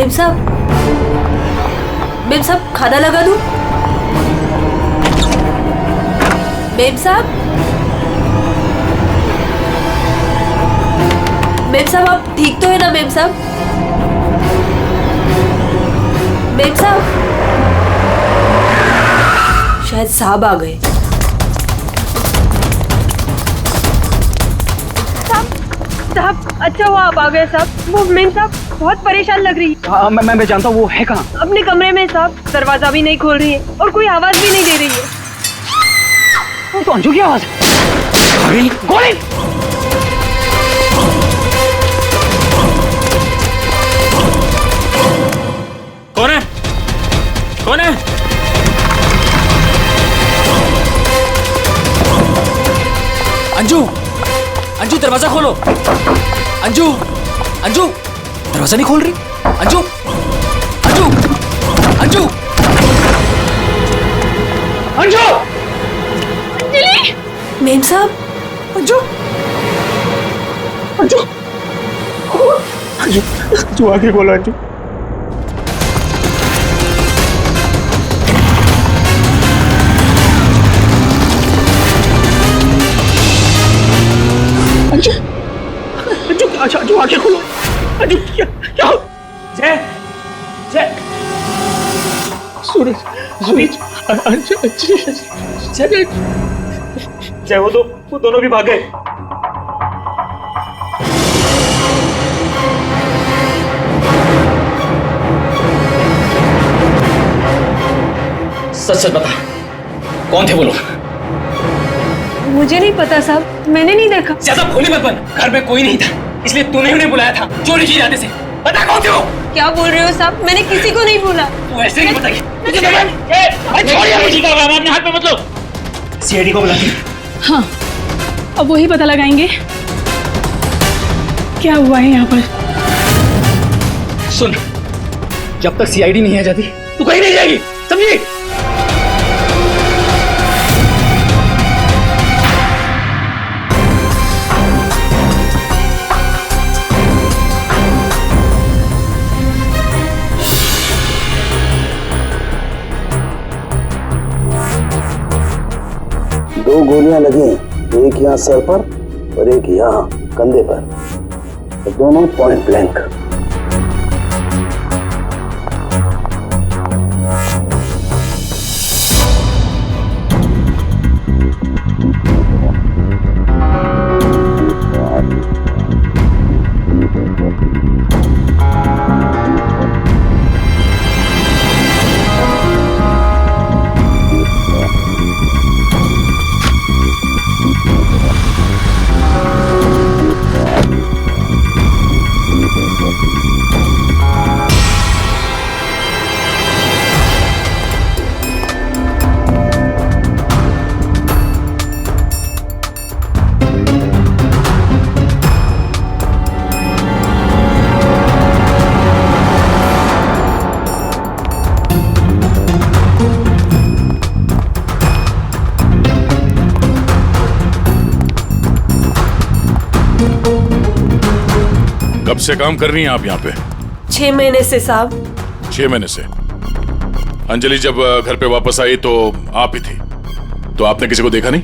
Ma'am साहब खाना लगा दूं? मेम साहब आप ठीक तो है ना मेम साहब? मेम साहब शायद साहब आ गए। साहब अच्छा हुआ आप आ गए साहब। वो मेम साहब बहुत परेशान लग रही है। हाँ मैं जानता हूँ, वो है कहाँ? अपने कमरे में साहब, दरवाजा भी नहीं खोल रही है और कोई आवाज भी नहीं दे रही है। वो तो अंजू की आवाज है। गोली! कौन है? कौन है? अंजू दरवाजा खोलो। अंजू दरवाजा नहीं खोल रही। अंजू अंजलि! मेम साहब अंजू आगे खोलो अंजू। अंजू आगे खोलो। अंजू क्या? जय सूरज जय वो दोनों भी भाग गए। सच बता, कौन थे वो लोग? मुझे नहीं पता साहब, मैंने नहीं देखा। ज्यादा भोली मत बन, घर में कोई नहीं था इसलिए तूने उन्हें बुलाया था चोरी की इरादे से। बता कौन थे वो? क्या बोल रहे हो साहब? मैंने किसी को नहीं बोला। तू ऐसे नहीं बताइए। अपने हाथ में मत लो। सीआईडी को बुलाती। हाँ अब वही पता लगाएंगे क्या हुआ है यहाँ पर। सुन, जब तक सीआईडी नहीं आ जाती तू कहीं नहीं जाएगी, समझी? दो गोलियां लगी, एक यहाँ सर पर और एक यहाँ कंधे पर, दोनों पॉइंट ब्लैंक। कब से काम कर रही हैं आप यहाँ पे? 6 महीने से साहब। 6 महीने से। अंजलि जब घर पे वापस आई तो आप ही थी, तो आपने किसी को देखा नहीं?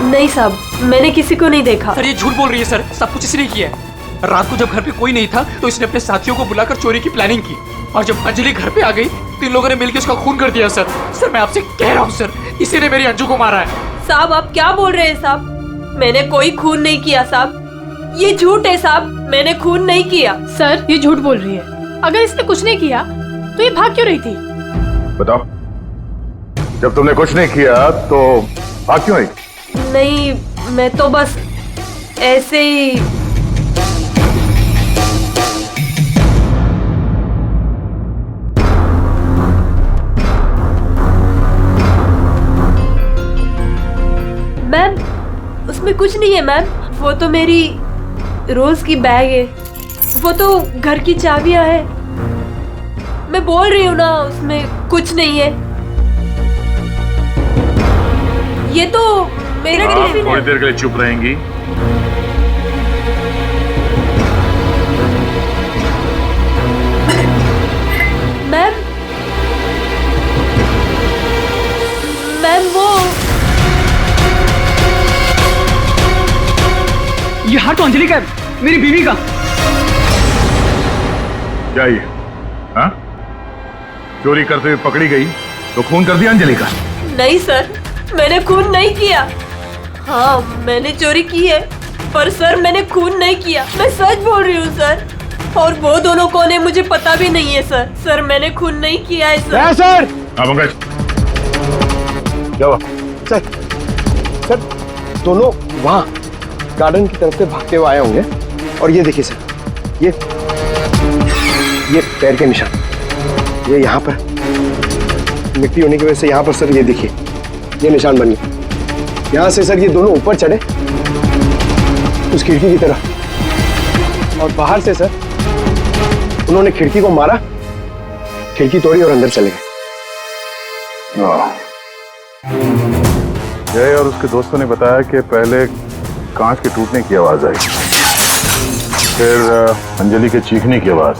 नहीं साहब, मैंने किसी को नहीं देखा। सर ये झूठ बोल रही है सर, सब कुछ इसने किया है। रात को जब घर पे कोई नहीं था तो इसने अपने साथियों को बुलाकर चोरी की प्लानिंग की और जब अंजलि घर पे आ गई तो इन लोगों ने मिलकर उसका खून कर दिया। सर मैं आपसे कह रहा हूँ सर, इसी ने मेरी अंजू को मारा है। साहब आप क्या बोल रहे हैं साहब? मैंने कोई खून नहीं किया साहब, ये झूठ है साहब, मैंने खून नहीं किया। सर ये झूठ बोल रही है, अगर इसने कुछ नहीं किया तो ये भाग क्यों रही थी? बताओ, जब तुमने कुछ नहीं किया तो भाग क्यों रही? नहीं, मैं तो बस ऐसे ही। मैम उसमें कुछ नहीं है मैम, वो तो मेरी रोज की बैग है। वो तो घर की चाबियां है। मैं बोल रही हूँ ना, उसमें कुछ नहीं है। ये तो मेरा टिफिन थोड़ी है। देर के लिए चुप रहेंगी। मैम, मैम वो ये हाथ तो अंजलि का है, मेरी बीवी का। क्या ये? हाँ? चोरी करते हुए पकड़ी गई तो खून कर दिया अंजलि का? नहीं सर, मैंने खून नहीं किया। हाँ, मैंने चोरी की है, पर सर मैंने खून नहीं किया। मैं सच बोल रही हूँ सर। और वो दोनों कौन है मुझे पता भी नहीं है सर। सर मैंने खून नहीं किया है सर। सर हाँ पंकज, क्या हुआ? सर दोनों वहाँ गार्डन की तरफ से भागते हुए आए होंगे। और ये देखिए सर, ये पैर के निशान, ये यहाँ पर मिट्टी होने की वजह से यहाँ पर सर ये देखिए ये निशान बन गए। यहाँ से सर ये दोनों ऊपर चढ़े उस खिड़की की तरफ, और बाहर से सर उन्होंने खिड़की को मारा, खिड़की तोड़ी और अंदर चले गए। जय और उसके दोस्तों ने बताया कि पहले कांच के टूटने की आवाज आई, फिर अंजलि के चीखने की आवाज,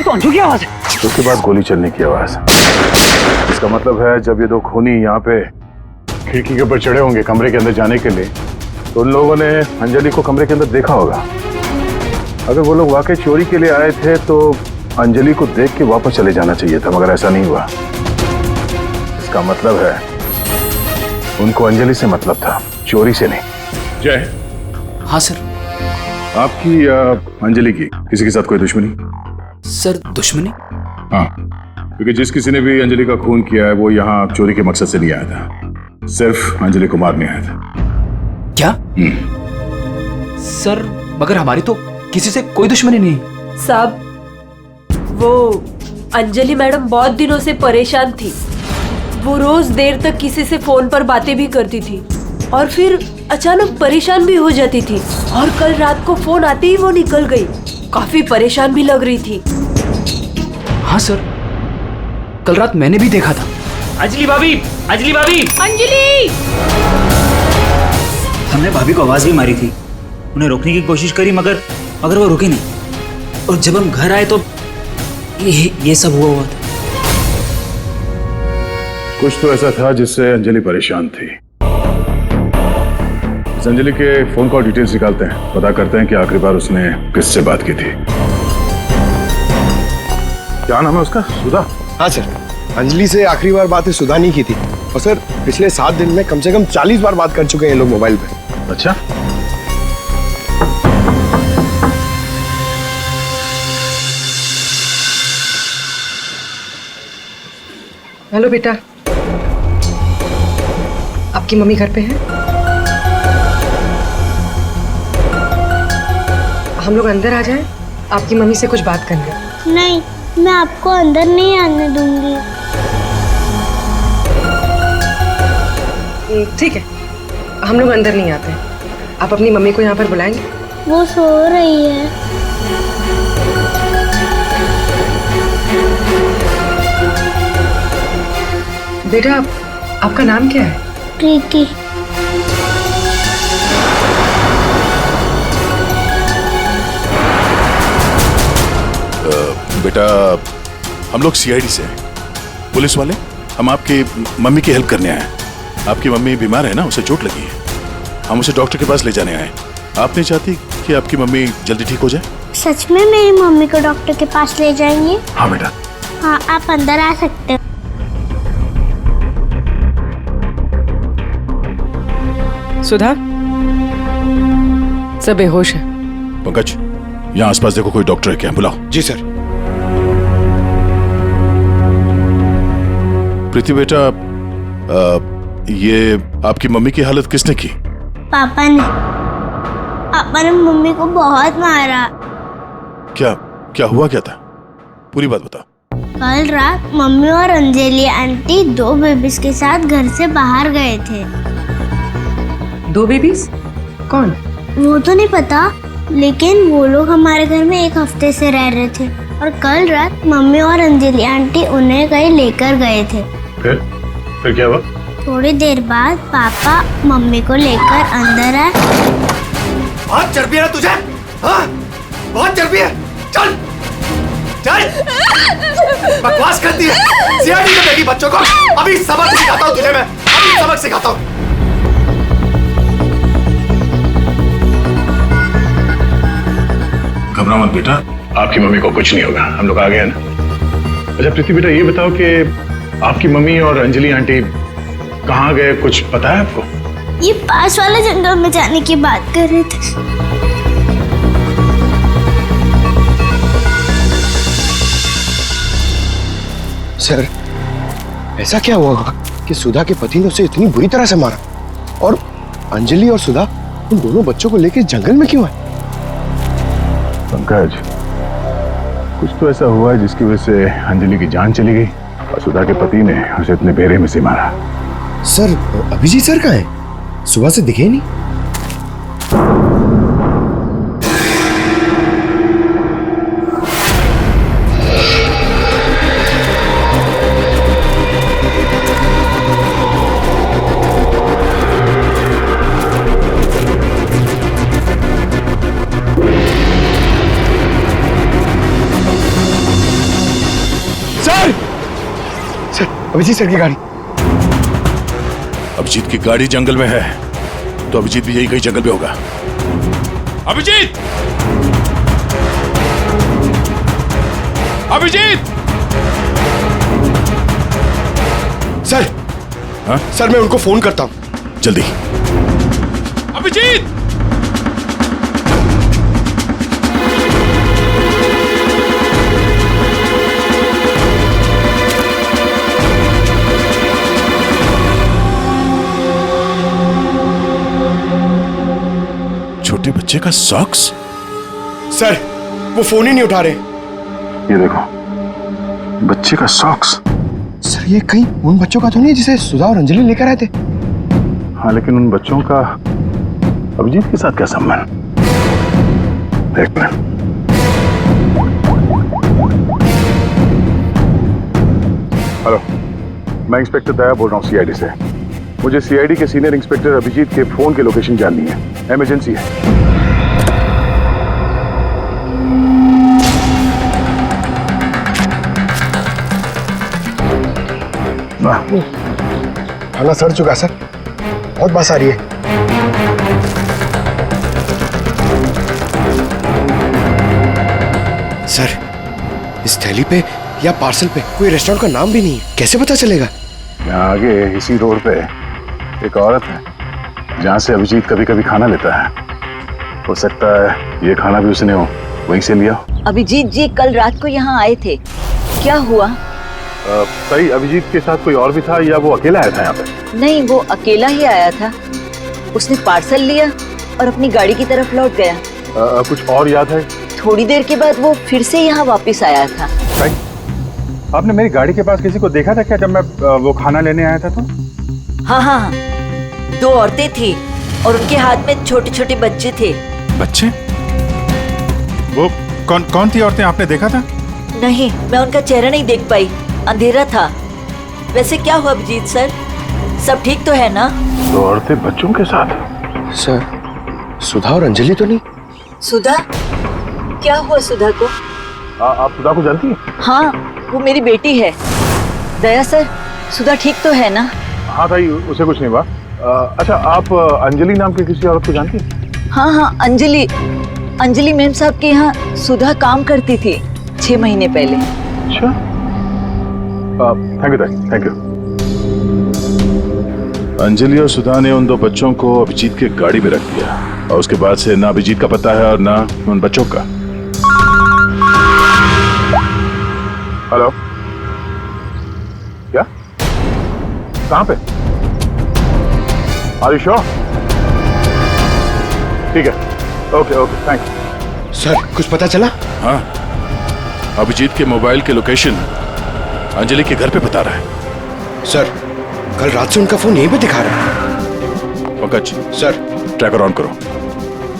तो अंजू की आवाज है। उसके बाद गोली चलने की आवाज। इसका मतलब है जब ये दो खूनी यहाँ पे खिड़की के ऊपर चढ़े होंगे कमरे के अंदर जाने के लिए, तो उन लोगों ने अंजलि को कमरे के अंदर देखा होगा। अगर वो लोग वाकई चोरी के लिए आए थे तो अंजलि को देख के वापस चले जाना चाहिए था, मगर ऐसा नहीं हुआ। इसका मतलब है उनको अंजलि से मतलब था, चोरी से नहीं। जय, हाँ सर। आपकी अंजलि की किसी के साथ कोई दुश्मनी? सर दुश्मनी? हाँ, क्योंकि जिस किसी ने भी अंजलि का खून किया है वो यहाँ चोरी के मकसद से नहीं आया था, सिर्फ अंजलि को मारने आया था। क्या? सर मगर हमारी तो किसी से कोई दुश्मनी नहीं। साहब, वो अंजलि मैडम बहुत दिनों से परेशान थी। वो रोज देर तक किसी से फोन पर बातें भी करती थी और फिर अचानक परेशान भी हो जाती थी। और कल रात को फोन आते ही वो निकल गई। काफी परेशान भी लग रही थी। हाँ सर, कल रात मैंने भी देखा था। अंजलि भाभी, अंजलि भाभी। अंजलि! हमने भाभी को आवाज भी मारी थी, उन्हें रोकने की कोशिश करी, मगर वो रुके नहीं। और जब हम घर आए तो ये सब हुआ था। कुछ तो ऐसा था जिससे अंजलि परेशान थी। इस अंजलि के फोन कॉल डिटेल्स निकालते हैं, पता करते हैं कि आखिरी बार उसने किससे बात की थी। क्या नाम है उसका? सुधा? हाँ सर, अंजलि से आखिरी बार बात सुधा नहीं की थी। और सर पिछले 7 दिन में कम से कम 40 बार बात कर चुके हैं ये लोग मोबाइल पे। अच्छा, हेलो बेटा, आपकी मम्मी घर पे है? हम लोग अंदर आ जाएं? आपकी मम्मी से कुछ बात करनी है। नहीं, मैं आपको अंदर नहीं आने दूंगी। ठीक है, हम लोग अंदर नहीं आते। आप अपनी मम्मी को यहाँ पर बुलाएंगे? वो सो रही है। बेटा, आपका नाम क्या है? प्रीति। बेटा हम लोग सीआईडी से हैं, पुलिस वाले। हम आपकी मम्मी की हेल्प करने आए हैं। आपकी मम्मी बीमार है ना, उसे चोट लगी है। हम उसे डॉक्टर के पास ले जाने आए। आप नहीं चाहती कि आपकी मम्मी जल्दी ठीक हो जाए? सच में मेरी मम्मी को डॉक्टर के पास ले जाएंगे? हाँ बेटा। हाँ, आप अंदर आ सकते हो। सुधा, सब बेहोश है। पंकज, यहाँ आसपास देखो कोई डॉक्टर है क्या, बुलाओ। जी सर। प्रीति बेटा, ये आपकी मम्मी की हालत किसने की? पापा ने मम्मी को बहुत मारा। क्या क्या हुआ, क्या था? पूरी बात बता। कल रात मम्मी और अंजलि आंटी 2 बेबीज के साथ घर से बाहर गए थे। 2 बेबीज? कौन? वो तो नहीं पता, लेकिन वो लोग हमारे घर में 1 हफ्ते से रह रहे थे और कल रात मम्मी और अंजलि आंटी उन्हें कहीं लेकर गए थे। फिर क्या हुआ? थोड़ी देर बाद पापा मम्मी को लेकर अंदर आए। बहुत चर्बी है ना तुझे? हाँ? बहुत चर्बी है। चल चल, बकवास करती है। सीआईडी में देगी बच्चों को। अभी सबक सिखाता हूँ तुझे मैं, अभी सबक सिखाता हूँ। घबरा मत बेटा, आपकी मम्मी को कुछ नहीं होगा, हम लोग आ गए ना। अच्छा प्रीति बेटा, ये बताओ कि आपकी मम्मी और अंजलि आंटी कहाँ गए, कुछ पता है आपको? ये पास वाले जंगल में जाने की बात कर रहे थे। सर, ऐसा क्या हुआ होगा कि सुधा के पति ने उसे इतनी बुरी तरह से मारा, और अंजलि और सुधा उन दोनों बच्चों को लेकर जंगल में क्यों है? पंकज, कुछ तो ऐसा हुआ है जिसकी वजह से अंजलि की जान चली गई और सुधा के पति ने उसे अपने बेरे में से मारा। सर, अभिजीत सर कहाँ है? सुबह से दिखे ही नहीं। सर, अभिजीत सर की गाड़ी। अभिजीत की गाड़ी जंगल में है, तो अभिजीत भी यही कहीं जंगल में होगा। अभिजीत! अभिजीत! सर, हाँ? सर मैं उनको फोन करता हूँ। जल्दी। अभिजीत! छोटे बच्चे का सॉक्स? सर, वो फोन ही नहीं उठा रहे। ये देखो, बच्चे का सॉक्स। सर, ये कहीं उन बच्चों का तो नहीं जिसे सुधा और अंजलि लेकर आए थे? हाँ, लेकिन उन बच्चों का अभिजीत के साथ क्या संबंध? एक मिनट। हेलो, मैं इंस्पेक्टर दया बोल रहा हूँ सीआईडी से। मुझे सीआईडी के सीनियर इंस्पेक्टर अभिजीत के फोन की लोकेशन जाननी है, इमरजेंसी है। खाना सड़ चुका सर, बहुत बास आ रही है। सर, इस थैली पे या पार्सल पे कोई रेस्टोरेंट का नाम भी नहीं है, कैसे पता चलेगा? यहाँ आगे इसी रोड पे एक औरत है जहाँ से अभिजीत कभी कभी खाना लेता है। हो सकता है ये खाना भी उसने वहीं से लिया। अभिजीत जी कल रात को यहाँ आए थे, क्या हुआ? सही, अभिजीत के साथ कोई और भी था या वो अकेला आया था यहाँ पे? नहीं, वो अकेला ही आया था। उसने पार्सल लिया और अपनी गाड़ी की तरफ लौट गया। कुछ और याद है? थोड़ी देर के बाद वो फिर से यहाँ वापस आया था। भाई, आपने मेरी गाड़ी के पास किसी को देखा था क्या जब मैं वो खाना लेने आया था तो? हाँ, 2 औरतें थी और उनके हाथ में छोटे छोटे बच्चे थे। बच्चे? वो कौन थी औरतें, आपने देखा था? नहीं, मैं उनका चेहरा नहीं देख पाई, अंधेरा था। वैसे क्या हुआ अभिजीत सर, सब ठीक तो है ना? 2 औरतें बच्चों के साथ? सर, सुधा और अंजलि तो नहीं? सुधा? क्या हुआ सुधा को? आप सुधा को जानती हैं? हाँ, वो मेरी बेटी है। दया सर, सुधा ठीक तो है ना? हाँ भाई, उसे कुछ नहीं हुआ। अच्छा, आप अंजलि नाम की किसी औरत को जानती हैं? हाँ, अंजलि मैम साहब के यहाँ सुधा काम करती थी 6 महीने पहले। अच्छा, थैंक यू। अंजलि और सुधा ने उन 2 बच्चों को अभिजीत के गाड़ी में रख दिया और उसके बाद से ना अभिजीत का पता है और ना उन बच्चों का। हेलो, क्या? कहाँ पे? Are you sure? ठीक है, ओके, थैंक। सर, कुछ पता चला? हाँ, अभिजीत के मोबाइल के लोकेशन अंजलि के घर पे बता रहा है। सर, कल रात से उनका फोन यहीं पे दिखा रहा है। पंकज सर, ट्रैकर ऑन करो।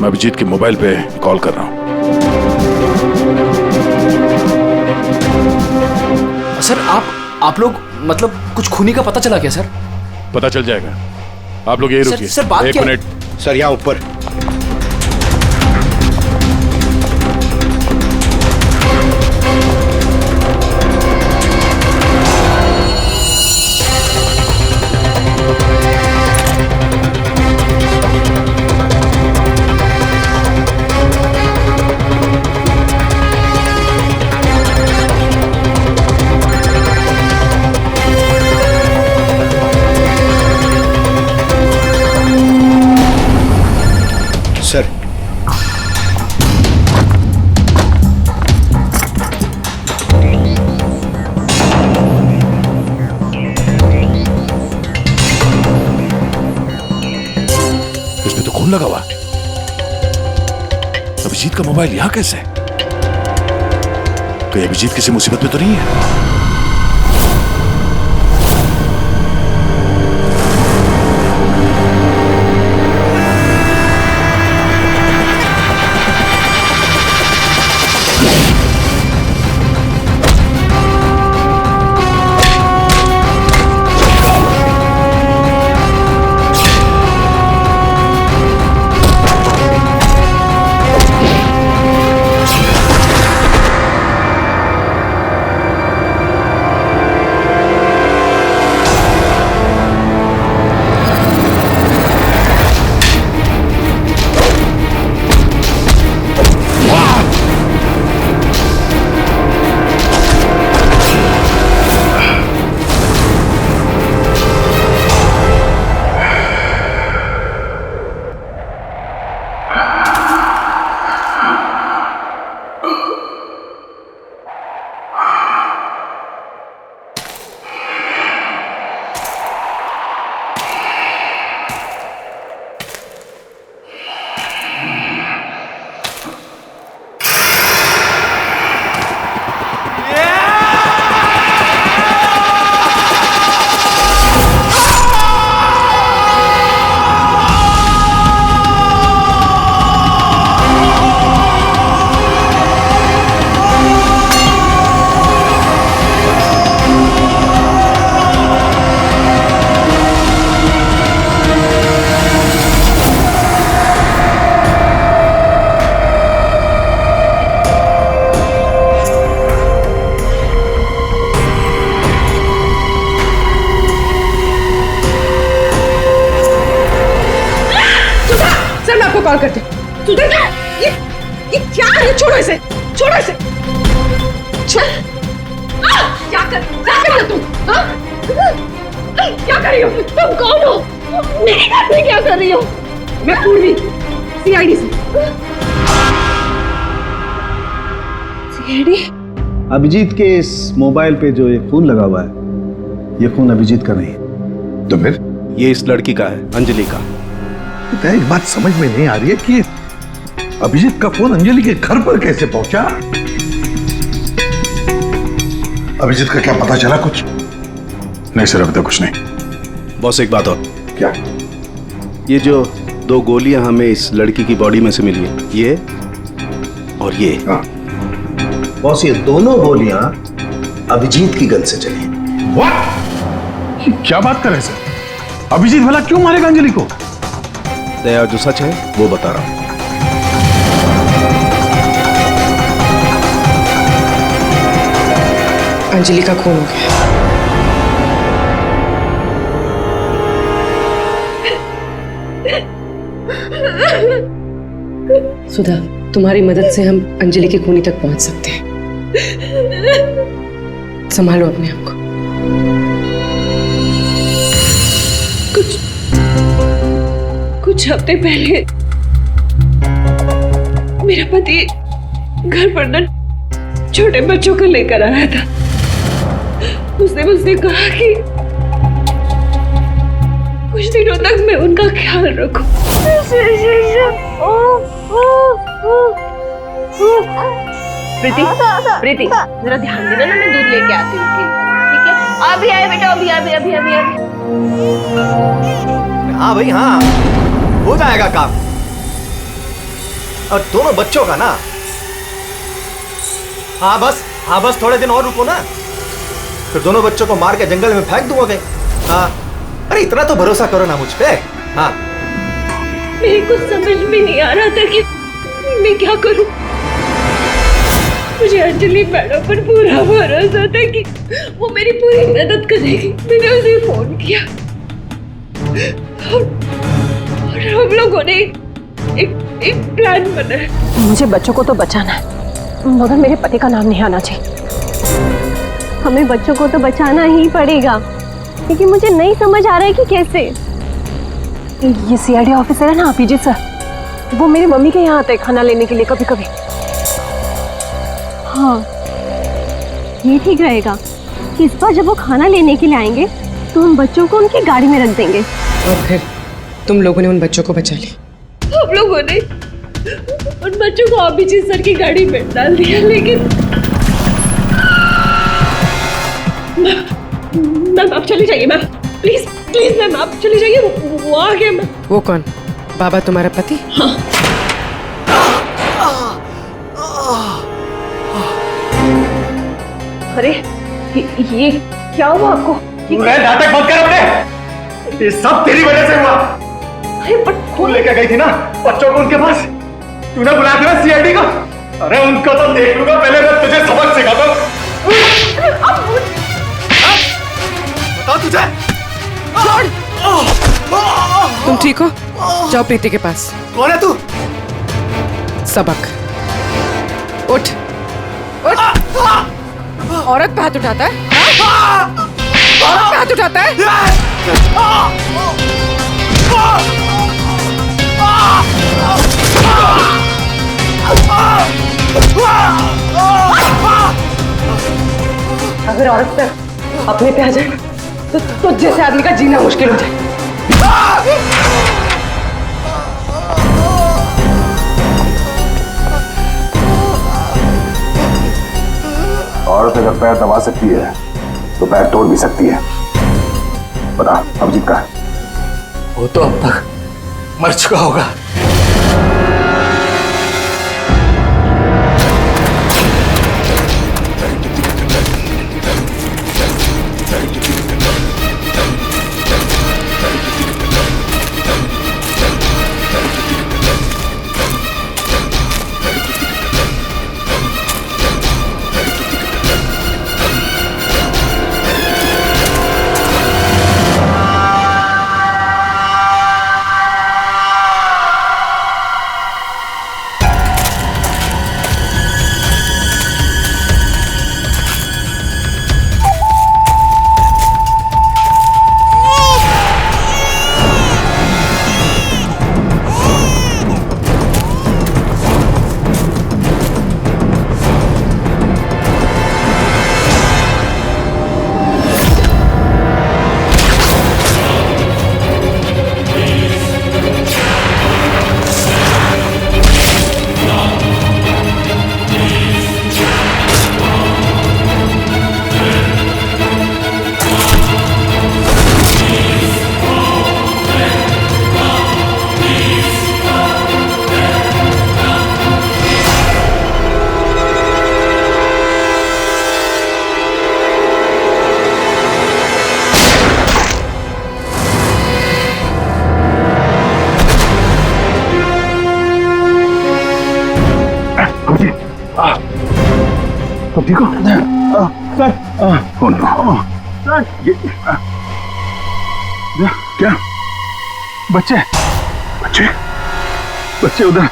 मैं अभिजीत के मोबाइल पे कॉल कर रहा हूँ। सर आप लोग मतलब कुछ खूनी का पता चला क्या सर? पता चल जाएगा, आप लोग यही रुकिए। सर बात एक क्या? मिनट सर यहाँ ऊपर। सर इसमें तो खून लगा हुआ। अभिजीत का मोबाइल यहां कैसे? कहीं अभिजीत किसी मुसीबत में तो नहीं है? कॉल करते सुधर क्या? ये क्या है? छोड़ो इसे, छोड़ो इसे। क्या कर रही हो तुम? क्या कर रही हो? तुम कौन हो? मेरे घर में क्या कर रही हो? मैं पूर्वी, सीआईडी से। सीआईडी? अभिजीत के इस मोबाइल पे जो ये फोन लगा हुआ है, ये फोन अभिजीत का नहीं है। तो फिर? ये इस लड़की का है, अंजलि का। तो एक बात समझ में नहीं आ रही है कि अभिजीत का फोन अंजलि के घर पर कैसे पहुंचा? अभिजीत का क्या पता चला कुछ? नहीं सर, अभी तक कुछ नहीं। बॉस एक बात और। क्या? ये जो 2 गोलियां हमें इस लड़की की बॉडी में से मिली है, ये और ये। हाँ। बॉस ये दोनों गोलियां अभिजीत की गन से चली। व्हाट? क्या बात कर रहे हैं सर? अभिजीत भला क्यों मारेगा अंजलि को? दया, जो सच है वो बता रहा हूं। अंजलि का खून हो गया। सुधा, तुम्हारी मदद से हम अंजलि की खूनी तक पहुंच सकते हैं। संभालो अपने आप को। कुछ हफ्ते पहले मेरा पति घर पर न छोटे बच्चों को लेकर आया था। उसने मुझसे कहा कि कुछ दिनों तक मैं उनका ख्याल रखूं। प्रीति, प्रीति, जरा ध्यान देना ना, मैं दूध लेके आती हूँ। ठीक है? अभी आए बेटा, अभी। हाँ भाई हाँ, हो जाएगा काम। और दोनों बच्चों का ना। हाँ बस थोड़े दिन और रुको ना, फिर दोनों बच्चों को मार के जंगल में फेंक दूंगा। हाँ, अरे इतना तो भरोसा करो ना मुझ पे। हाँ, मेरे को समझ में नहीं आ रहा था कि मैं क्या करूं। मुझे अंजलि मैडम पर पूरा भरोसा था कि वो मेरी पूरी मदद करेगी। मैंने उसे फोन किया और हम लोगों ने एक प्लान बनाया। मुझे बच्चों को तो बचाना है, मगर मेरे पति का नाम नहीं आना चाहिए। हमें बच्चों को तो बचाना ही पड़ेगा, लेकिन मुझे नहीं समझ आ रहा है कि कैसे। ये सीआईडी ऑफिसर है ना अभिजीत सर, वो मेरी मम्मी के यहाँ आते हैं खाना लेने के लिए कभी कभी। हाँ, ये ठीक रहेगा कि इस बार जब वो खाना लेने के लिए आएंगे तो हम बच्चों को उनकी गाड़ी में रख देंगे। और फिर तुम लोगों ने उन बच्चों को बचा लिया। हम लोगों ने उन बच्चों को अभिजीत सर की गाड़ी में डाल दिया, लेकिन मैम आप चले जाइए। मैम प्लीज मैम आप चले जाइए, वो आ गया। मैम वो कौन? बाबा तुम्हारा पति? हाँ। अरे ये क्या हुआ आपको? नाटक बंद कर अपने, ये सब तेरी वजह से हुआ। अरे पर तू लेकर गई थी ना बच्चों को उनके पास, तूने बुलाया था ना सीआईडी का। अरे उनको तो देख लूंगा, पहले मैं तुझे सबक सिखाता हूं। बता तुझे। तुम ठीक हो? जाओ प्रीति के पास। कौन है तू? सबक। उठ। औरत पे हाथ उठाता है? औरत पे हाथ उठाता है? अगर औरत पे अपने पे आ जाए तो जैसे आदमी का जीना मुश्किल हो जाए। औरत अगर पैर दबा सकती है तो पैर तोड़ भी सकती है। बता अभिजीत कहाँ है? वो तो अब तक मर चुका होगा। तुम ठीक हो? सर कौन? सर क्या? बच्चे बच्चे बच्चे उधर।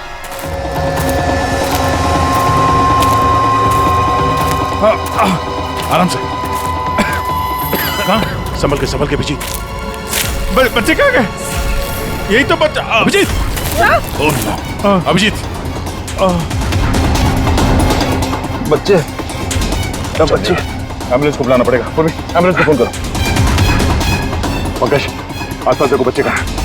आराम से। संभल के अभिजीत। बच्चे कहाँ गए? यही तो बच्चा। अभिजीत अभिजीत बच्चे एम्बुलेंस को बुलाना पड़ेगा। एम्बुलेंस को फोन करो। पंकज आसपास देखो बच्चे कहाँ हैं।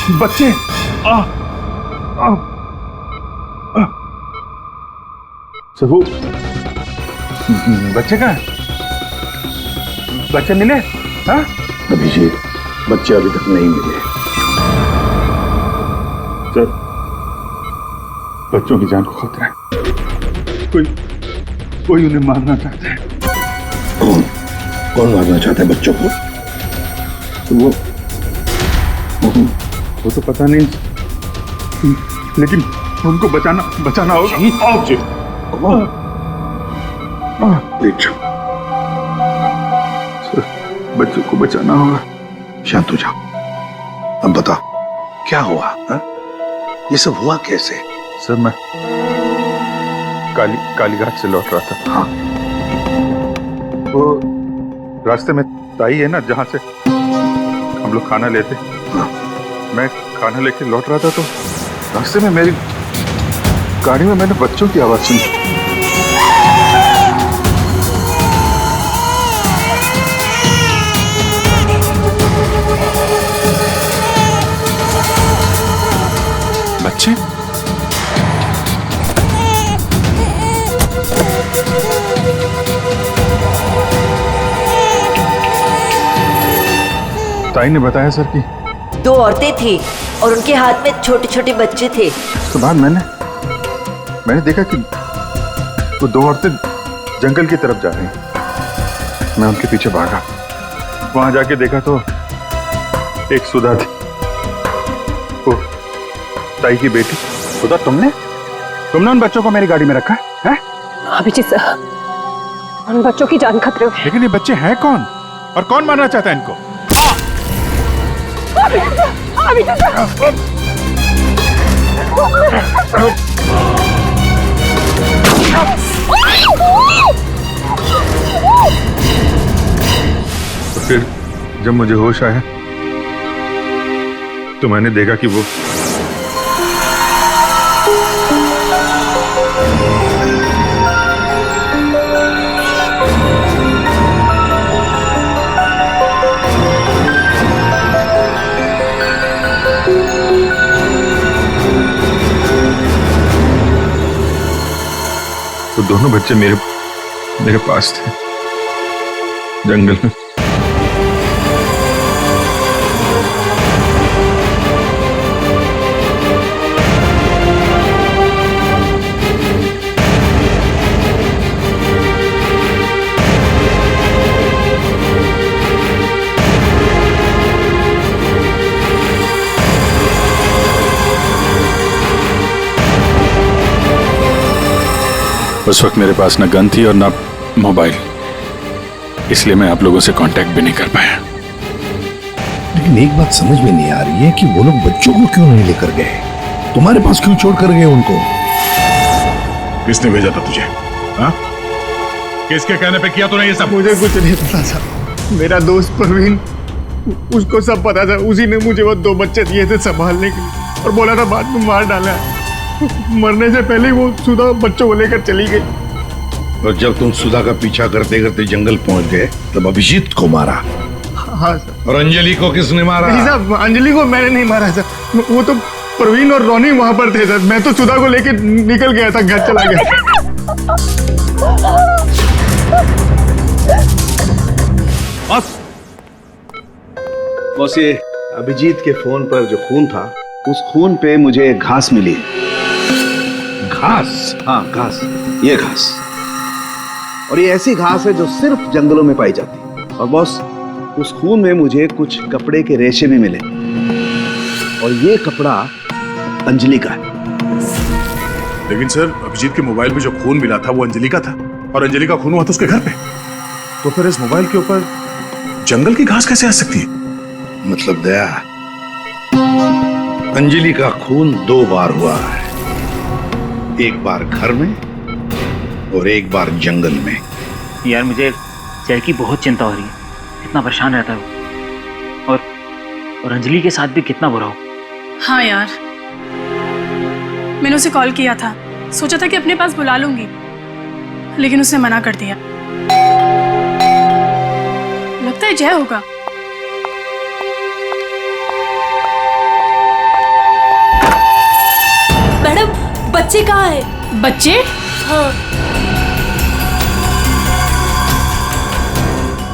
बच्चे सर वो बच्चे कहाँ? बच्चे मिले? हाँ? अभिजीत, बच्चे अभी तक नहीं मिले। सर, बच्चों की जान को खतरा है। कोई उन्हें मारना चाहता है। कौन मारना चाहता है बच्चों को? वो तो पता नहीं, लेकिन उनको बचाना होगा। आओ जी। बच्चों को बचाना होगा। शांत हो जाओ। अब बताओ क्या हुआ? हा? ये सब हुआ कैसे? सर मैं कालीघाट से लौट रहा था। हाँ। वो रास्ते में ताई है ना जहाँ से हम लोग खाना लेते। हाँ। मैं खाना लेके लौट रहा था तो रास्ते में मेरी गाड़ी में मैंने बच्चों की आवाज सुनी। बच्चे? ताई ने बताया सर कि 2 औरतें थी और उनके हाथ में छोटे छोटे बच्चे थे। उसके बाद मैंने देखा कि वो 2 औरतें जंगल की तरफ जा रही हैं। मैं उनके पीछे भागा। वहां जाके देखा तो एक सुधा थी, वो ताई की बेटी। सुधा, तुमने उन बच्चों को मेरी गाड़ी में रखा है? अभिजीत सर, उन बच्चों की जान खतरे में। लेकिन ये बच्चे हैं कौन और कौन मारना चाहता है इनको? तो फिर जब मुझे होश आया तो मैंने देखा कि वो दोनों बच्चे मेरे पास थे जंगल में। उस वक्त मेरे पास ना गन थी और ना मोबाइल, इसलिए मैं आप लोगों से कांटेक्ट भी नहीं कर पाया। लेकिन एक बात समझ में नहीं आ रही है कि वो लोग बच्चों को क्यों नहीं लेकर गए? तुम्हारे पास क्यों छोड़ कर गए उनको? किसने भेजा था तुझे? हाँ? किसके कहने पे किया तूने ये सब? मुझे कुछ नहीं पता था। मेरा दोस्त प्रवीण, उसको सब पता था। उसी ने मुझे वो 2 बच्चे दिए थे संभालने के लिए और बोला था बाद में मार डाला। मरने से पहले वो सुधा बच्चों को लेकर चली गई। और जब तुम सुधा का पीछा करते करते जंगल पहुंच गए तब अभिजीत को मारा? हाँ सर। और अंजलि को किसने मारा? नहीं साहब, अंजलि को मैंने नहीं मारा सर। वो तो प्रवीण और रोनी वहां पर थे सर। मैं तो सुधा को लेकर निकल गया था, घर चला गया। बस ये अभिजीत के फोन पर जो खून था, उस खून पे मुझे घास मिली। घास? हाँ, घास। ये घास, और ये ऐसी घास है जो सिर्फ जंगलों में पाई जाती है। और बॉस, उस खून में मुझे कुछ कपड़े के रेशे भी मिले, और ये कपड़ा अंजलि का है। लेकिन सर, अभिजीत के मोबाइल में जो खून मिला था वो अंजलि का था, और अंजलि का खून हुआ था उसके घर पे। तो फिर इस मोबाइल के ऊपर जंगल की घास कैसे आ सकती है? मतलब दया, अंजलि का खून 2 बार हुआ है। एक बार घर में और एक बार जंगल में। यार मुझे जय की बहुत चिंता हो रही है। कितना परेशान रहता है वो, और अंजलि के साथ भी कितना बुरा हो। हाँ यार, मैंने उसे कॉल किया था, सोचा था कि अपने पास बुला लूंगी, लेकिन उसने मना कर दिया। लगता है जय होगा। बच्चे कहाँ है? बच्चे? हाँ।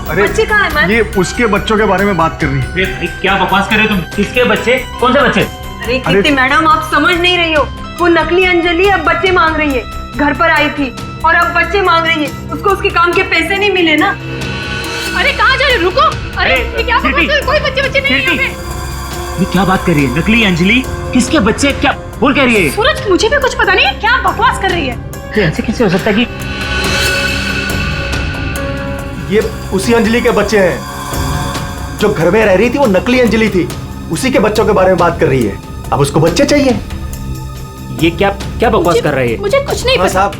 अरे बच्चे कहाँ है मैम? ये उसके बच्चों के बारे में बात कर रही है। भाई क्या बकवास कर रहे हो तुम? किसके बच्चे? कौन से बच्चे? अरे कीर्ति मैडम, आप समझ नहीं रही हो। वो नकली अंजलि अब बच्चे मांग रही है। घर पर आई थी और अब बच्चे मांग रही है। उसको उसके काम के पैसे नहीं मिले ना। अरे कहाँ जा रहे हो? रुको। अरे ये क्या बकवास कर रहे हो? कोई बच्चे नहीं है यहाँ पे। ये क्या बात कर रही है? नकली अंजलि? किसके बच्चे? क्या बोल कह रही है? सूरज, मुझे भी कुछ पता नहीं है। क्या बकवास कर रही है? ऐसे कैसे हो सकता है कि ये उसी अंजलि के बच्चे हैं जो घर में रह रही थी। वो नकली अंजलि थी। उसी के बच्चों के बारे में बात कर रही है। अब उसको बच्चे चाहिए। ये क्या क्या बकवास कर रही है? मुझे कुछ नहीं पता साहब,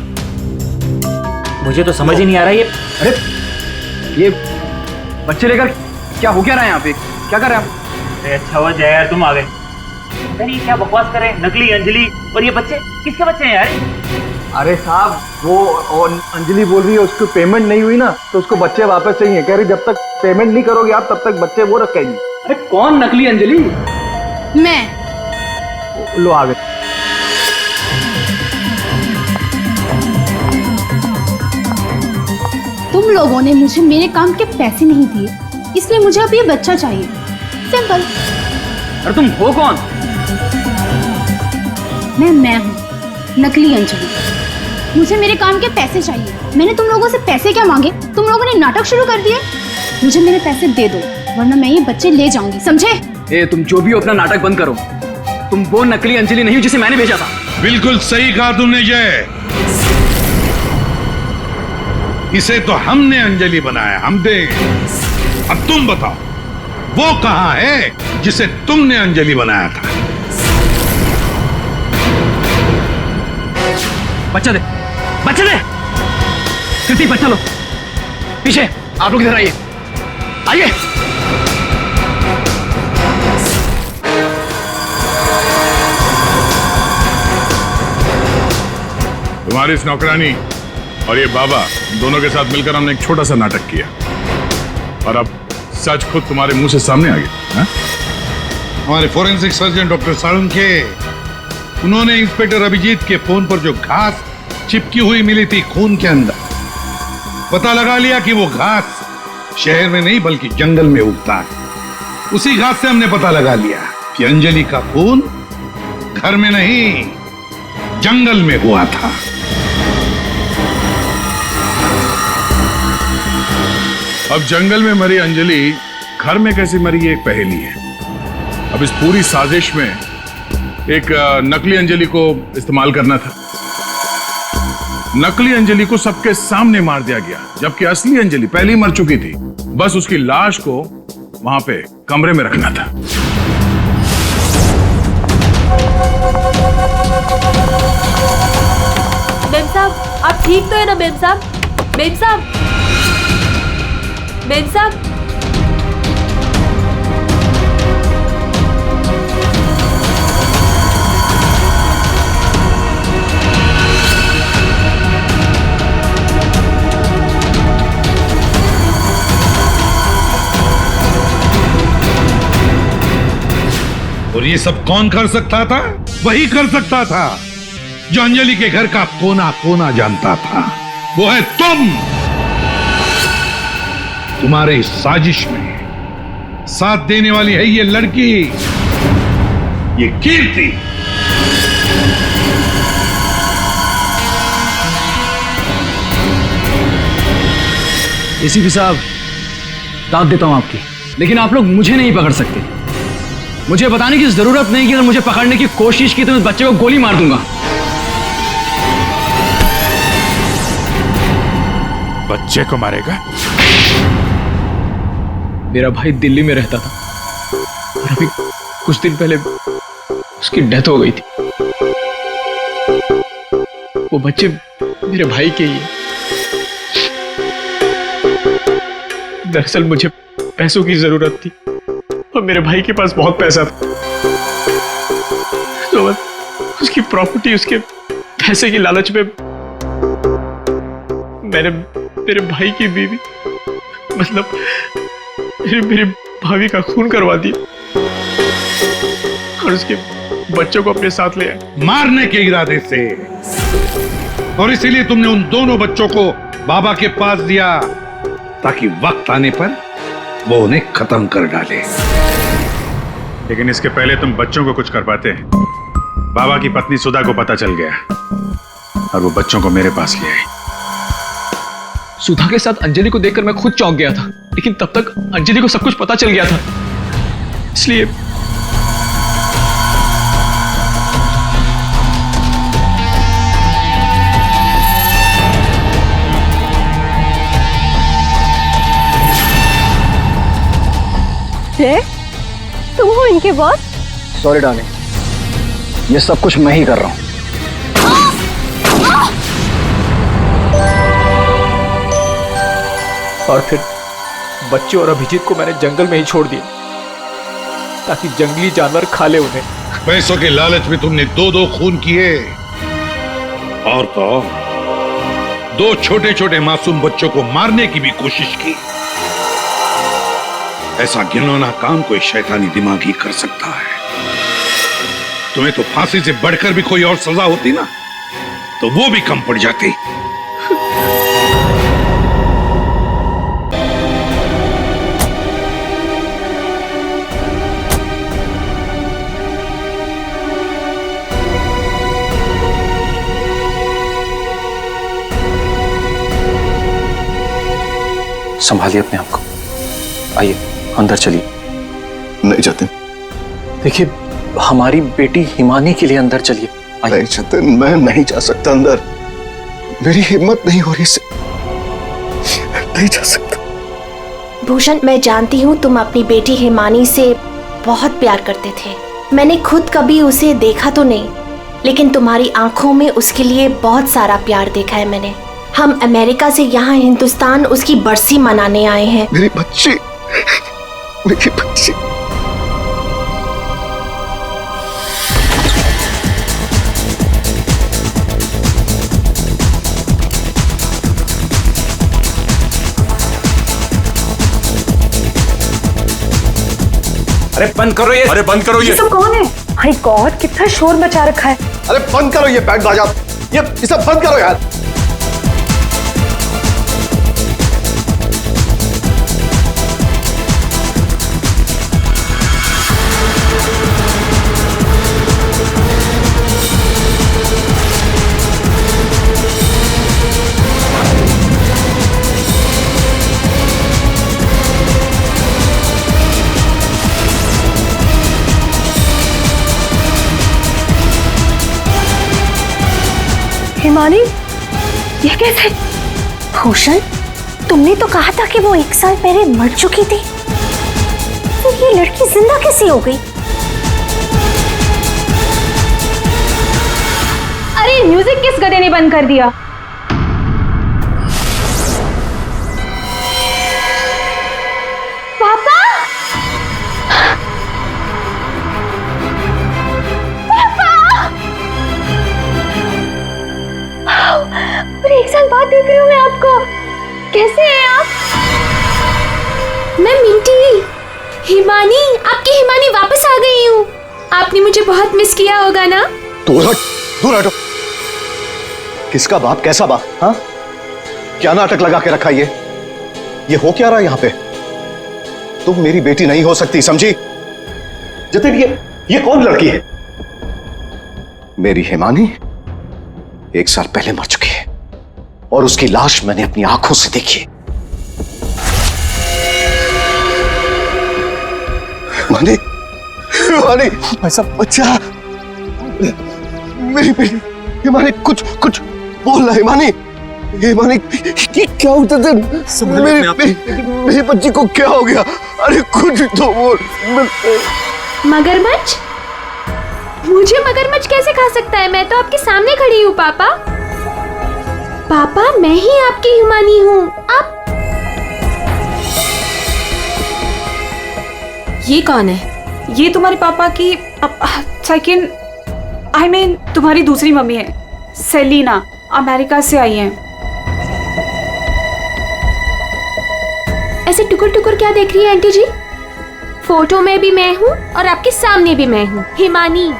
मुझे तो समझ ही नहीं आ रहा है। ये अरे ये बच्चे लेकर क्या हो क्या रहा है यहाँ पे? क्या कर रहे हैं आप? अच्छा हुआ जय यार तुम आ गए। नहीं क्या बकवास कर रहे हैं? नकली अंजलि और ये बच्चे किसके बच्चे हैं यार? अरे साहब, वो और अंजलि बोल रही है उसको पेमेंट नहीं हुई ना, तो उसको बच्चे वापस चाहिए। कह रही जब तक पेमेंट नहीं करोगे आप तब तक बच्चे वो रखेंगे। अरे कौन नकली अंजलि? मैं। लो आ गए। तुम लोगों ने मुझे मेरे काम के पैसे नहीं दिए, इसलिए मुझे अब ये बच्चा चाहिए। सिंपल। अरे तुम हो कौन? मैं हूँ नकली अंजलि। मुझे मेरे काम के पैसे चाहिए। मैंने तुम लोगों से पैसे क्या मांगे? तुम लोगों ने नाटक शुरू कर दिया। मुझे मेरे पैसे दे दो वरना मैं ये बच्चे ले जाऊंगी, समझे? ए तुम जो भी हो अपना नाटक बंद करो। तुम वो नकली अंजलि नहीं हो जिसे मैंने भेजा था। बिल्कुल सही कहा तुमने जय। इसे तो हमने अंजलि बनाया, हम दे। अब तुम बताओ वो कहां है जिसे तुमने अंजलि बनाया था? बच्चा दे, बच्चा दे। कृति बच्चा लो। पीछे आप लोग इधर आइए, आइए। तुम्हारी इस नौकरानी और ये बाबा दोनों के साथ मिलकर हमने एक छोटा सा नाटक किया और अब सच खुद तुम्हारे मुंह से सामने आ गया। हमारे फोरेंसिक सर्जन डॉक्टर साळुंखे, उन्होंने इंस्पेक्टर अभिजीत के फोन पर जो घास चिपकी हुई मिली थी खून के अंदर, पता लगा लिया कि वो घास शहर में नहीं बल्कि जंगल में उगता है। उसी घास से हमने पता लगा लिया कि अंजलि का खून घर में नहीं जंगल में हुआ था। अब जंगल में मरी अंजलि घर में कैसे मरी ये एक पहेली है। अब इस पूरी साजिश में एक नकली अंजलि को इस्तेमाल करना था। नकली अंजलि को सबके सामने मार दिया गया जबकि असली अंजलि पहले ही मर चुकी थी। बस उसकी लाश को वहां पे कमरे में रखना था। मेम साहब, आप ठीक तो है ना मेम साहब? मेम साहब, मेम साहब। और ये सब कौन कर सकता था? वही कर सकता था जो अंजलि के घर का कोना कोना जानता था। वो है तुम। तुम्हारे इस साजिश में साथ देने वाली है ये लड़की, ये कीर्ति। एसीपी साहब, दाद देता हूं आपकी, लेकिन आप लोग मुझे नहीं पकड़ सकते। मुझे बताने की जरूरत नहीं कि अगर मुझे पकड़ने की कोशिश की तो मैं बच्चे को गोली मार दूंगा। बच्चे को मारेगा? मेरा भाई दिल्ली में रहता था और अभी कुछ दिन पहले उसकी डेथ हो गई थी। वो बच्चे मेरे भाई के ही हैं। दरअसल मुझे पैसों की जरूरत थी और मेरे भाई के पास बहुत पैसा था, तो उसकी प्रॉपर्टी, उसके पैसे की लालच में मैंने मेरे भाई की बीवी, मतलब मेरी भाभी का खून करवा दिया और उसके बच्चों को अपने साथ ले आए। मारने के इरादे से, और इसीलिए तुमने उन दोनों बच्चों को बाबा के पास दिया ताकि वक्त आने पर वो उन्हें खत्म कर डाले। लेकिन इसके पहले तुम बच्चों को कुछ कर पाते। बाबा की पत्नी सुधा को पता चल गया और वो बच्चों को मेरे पास ले आई। सुधा के साथ अंजलि को देखकर मैं खुद चौंक गया था, लेकिन तब तक अंजलि को सब कुछ पता चल गया था, इसलिए तुम हो इनके बॉस? सॉरी डार्लिंग, ये सब कुछ मैं ही कर रहा हूं। और फिर बच्चे और अभिजीत को मैंने जंगल में ही छोड़ दिया ताकि जंगली जानवर खा ले उन्हें। पैसों के लालच में तुमने दो खून किए, और तो दो छोटे छोटे मासूम बच्चों को मारने की भी कोशिश की। ऐसा घिनौना काम कोई शैतानी दिमाग ही कर सकता है। तुम्हें तो फांसी से बढ़कर भी कोई और सजा होती ना, तो वो भी कम पड़ जाती। संभालिए अपने आप को, आइए अंदर चलिए। नहीं जाते। देखिए, हमारी बेटी हिमानी के लिए अंदर चलिए। नहीं जतिन, मैं नहीं जा सकता अंदर, मेरी हिम्मत नहीं हो रही से, नहीं जा सकता। भूषण, मैं जानती हूँ तुम अपनी बेटी हिमानी से बहुत प्यार करते थे। मैंने खुद कभी उसे देखा तो नहीं, लेकिन तुम्हारी आंखों में उसके लिए बहुत सारा प्यार देखा है मैंने। हम अमेरिका से यहाँ हिंदुस्तान उसकी बरसी मनाने आए हैं। मेरी बच्ची, मेरी बच्ची। अरे बंद करो ये, अरे बंद करो ये सब कौन है? माय गॉड, कितना शोर मचा रखा है। अरे बंद करो ये बैंड बाजा, ये सब बंद करो यार। हिमानी, ये कैसे? भूषण, तुमने तो कहा था कि वो 1 साल पहले मर चुकी थी, तो ये लड़की जिंदा कैसे हो गई? अरे म्यूजिक किस गधे ने बंद कर दिया? पापा! और 1 साल बाद देख रही हूँ मैं आपको। कैसे हैं आप? मैं मिंटी, हिमानी, आपकी हिमानी वापस आ गई हूँ। आपने मुझे बहुत मिस किया होगा ना? दूर हट, दूर हटो। किसका बाप, कैसा बाप? हाँ, क्या नाटक लगा के रखा ये हो क्या रहा है यहाँ पे? तुम मेरी बेटी नहीं हो सकती, समझी? जतिन, ये कौन लड़की है? मेरी हिमानी 1 साल पहले मर चुकी है और उसकी लाश मैंने अपनी आंखों से देखी। हिमानी, हिमानी, ऐसा बच्चा, मेरी बेटी हिमानी, कुछ बोल, हिमानी, हिमानी, ये क्या होता था? मेरी बच्ची को क्या हो गया? अरे कुछ तो बोल। मगरमच्छ? मुझे मगरमच्छ कैसे खा सकता है? मैं तो आपके सामने खड़ी हूँ पापा। पापा, मैं ही आपकी हिमानी हूँ। आप ये कौन है? ये तुम्हारे पापा की सेकंड, आई मीन तुम्हारी दूसरी मम्मी है, सेलिना, अमेरिका से आई हैं। ऐसे टुकुर टुकुर क्या देख रही है आंटी जी? फोटो में भी मैं हूँ और आपके सामने भी मैं हूँ, हिमानी।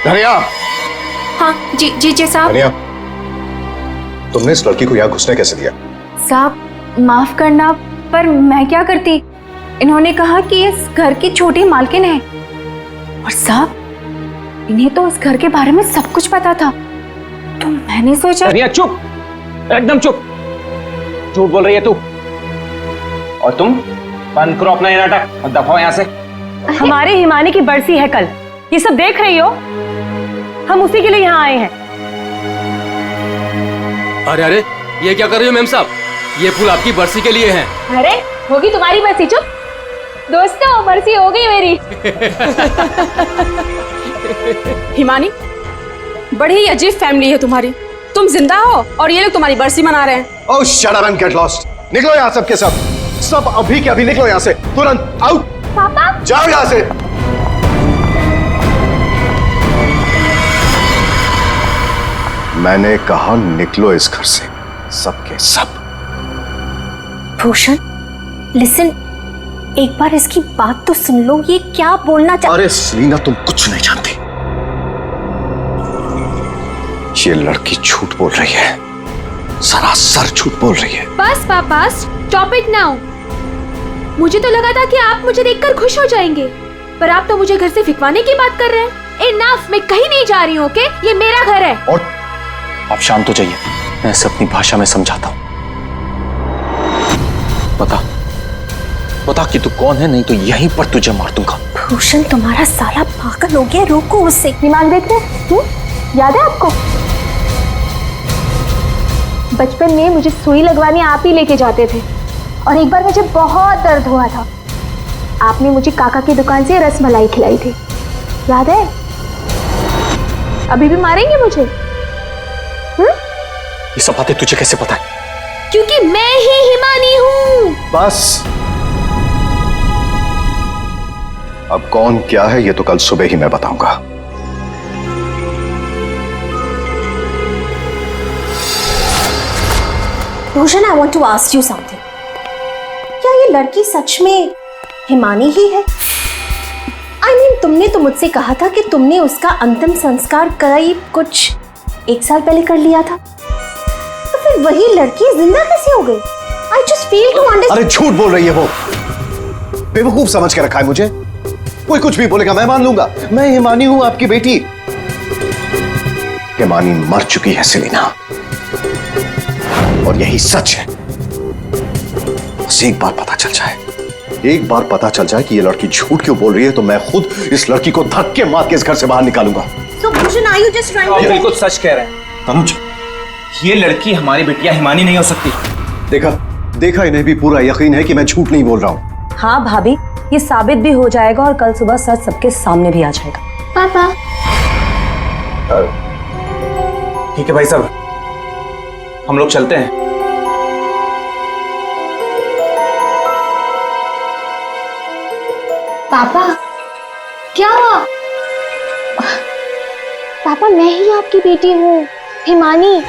धनिया। हाँ जी जी जी साहब। धनिया, तुमने इस लड़की को यहाँ घुसने कैसे दिया? साहब माफ करना, पर मैं क्या करती। इन्होंने कहा कि इस घर की छोटी मालकिन है, और साहब इन्हें तो इस घर के बारे में सब कुछ पता था, तो मैंने सोचा। धनिया चुप, एकदम चुप। झूठ बोल रही है तू। और तुम बंद करो अपना ये नाटक और दफाओ यहाँ से। हमारे हिमानी की बरसी है कल, ये सब देख रही हो? हम उसी के लिए यहाँ आए हैं। अरे अरे, ये क्या कर रही हो मैम साहब? ये फूल आपकी बरसी के लिए हैं। अरे होगी तुम्हारी बरसी। चुप दोस्तों, बरसी हो गई मेरी। हिमानी, बड़ी ही अजीब फैमिली है तुम्हारी। तुम जिंदा हो और ये लोग तुम्हारी बरसी मना रहे हैं। Oh shut up and get lost. निकलो यहाँ सब के सब। सब अभी के अभी निकलो यहाँ से, तुरंत आउट। पापा जाओ यहाँ से। मैंने कहा निकलो इस घर से, सब के सब। भूषण लिसन, एक बार इसकी बात तो सुन लो, ये क्या बोलना अरे सलीना, तुम कुछ नहीं जानती। ये लड़की झूठ बोल रही है, सरासर झूठ बोल रही है। बस पापा, स्टॉप इट नाउ। मुझे तो लगा था कि आप मुझे देखकर खुश हो जाएंगे, पर आप तो मुझे घर से फिकवाने की बात कर रहे हैं। इनफ, मैं कहीं नहीं जा रही हूँ, ओके? ये मेरा घर है। और आप शांत हो जाइए, मैं इसे अपनी भाषा में समझाता हूँ। बता कि तू कौन है, नहीं तो यहीं पर तुझे मार दूंगा। भूषण तुम्हारा साला पागल हो गया, रोको उससे। दिमाग देख रहे? याद है आपको? बचपन में मुझे सुई लगवाने आप ही लेके जाते थे, और एक बार मुझे बहुत दर्द हुआ था। आपने मुझे काका की दुकान से रसमलाई खिलाई थी, याद है? अभी भी मारेंगे मुझे? ये सब बातें तुझे कैसे पता है? क्योंकि मैं ही हिमानी हूँ। बस अब कौन क्या है ये तो कल सुबह ही मैं बताऊंगा। Bhushan, I want to ask you something. क्या ये लड़की सच में हिमानी ही है? I mean, तुमने तो मुझसे कहा था कि तुमने उसका अंतिम संस्कार करीब कुछ 1 साल पहले कर लिया था, तो फिर वही लड़की जिंदा कैसे हो गई? I just fail to understand। अरे झूठ बोल रही है वो, बेवकूफ समझ के रखा है मुझे। कोई कुछ भी बोलेगा मैं मान लूंगा। मैं हिमानी हूं, आपकी बेटी। हिमानी मर चुकी है सेलिना, और यही सच है। बस एक बार पता चल जाए, एक बार पता चल जाए कि ये लड़की झूठ क्यों बोल रही है, तो मैं खुद इस लड़की को धक्के मार के इस घर से बाहर निकालूंगा। So Bhushan, are you just trying to? ये बिल्कुल सच कह रहे हैं तनुज। ये लड़की हमारी बिटिया हिमानी नहीं हो सकती। देखा इन्हें भी पूरा यकीन है कि मैं झूठ नहीं बोल रहा हूँ। हाँ भाभी, ये साबित भी हो जाएगा और कल सुबह सच सबके सामने भी आ जाएगा। पापा ठीक है भाई साहब, हम लोग चलते हैं। पापा क्या? पापा मैं ही आपकी बेटी हूँ, हिमानी,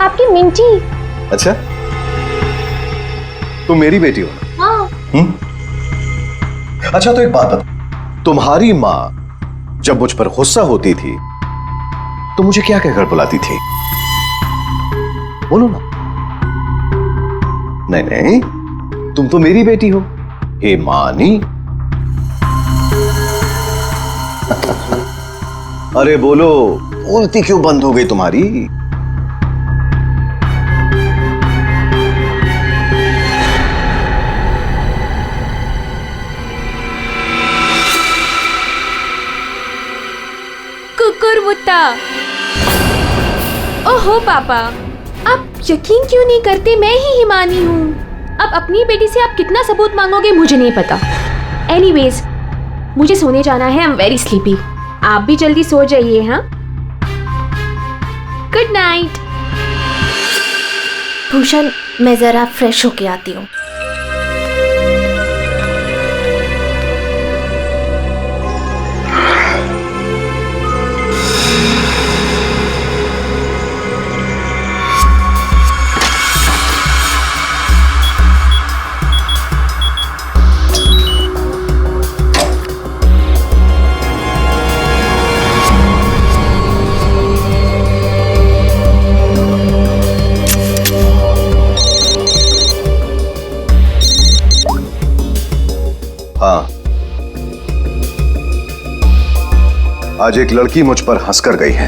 आपकी मिंटी। अच्छा, तुम मेरी बेटी हो? हाँ। अच्छा तो एक बात बता, तुम्हारी माँ जब मुझ पर गुस्सा होती थी तो मुझे क्या कहकर बुलाती थी? बोलो ना। नहीं नहीं, तुम तो मेरी बेटी हो, हिमानी। अरे बोलो, बोलती क्यों बंद हो गई तुम्हारी? कुकुरमुत्ता। ओहो पापा, आप यकीन क्यों नहीं करते मैं ही हिमानी हूँ? अब अपनी बेटी से आप कितना सबूत मांगोगे मुझे नहीं पता। एनीवेज, मुझे सोने जाना है, आई एम वेरी स्लीपी। आप भी जल्दी सो जाइए। हाँ, गुड नाइट। भूषण, मैं जरा फ्रेश होके आती हूँ। आज एक लड़की मुझ पर हंसकर गई है।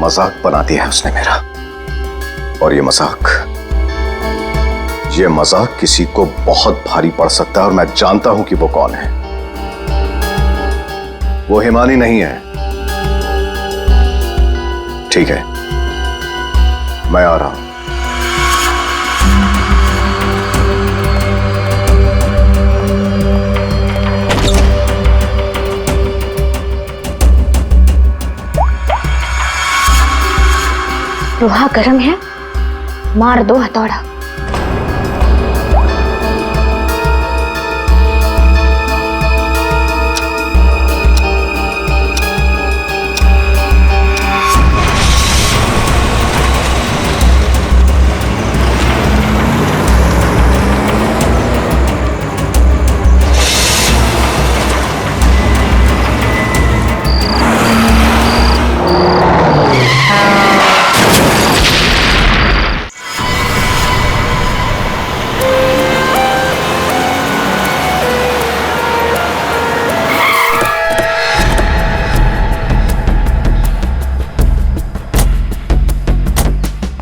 मजाक बना दिया है उसने मेरा, और ये मजाक किसी को बहुत भारी पड़ सकता है, और मैं जानता हूं कि वो कौन है। वो हिमानी नहीं है। ठीक है, मैं आ रहा हूं। लोहा गर्म है, मार दो हथौड़ा।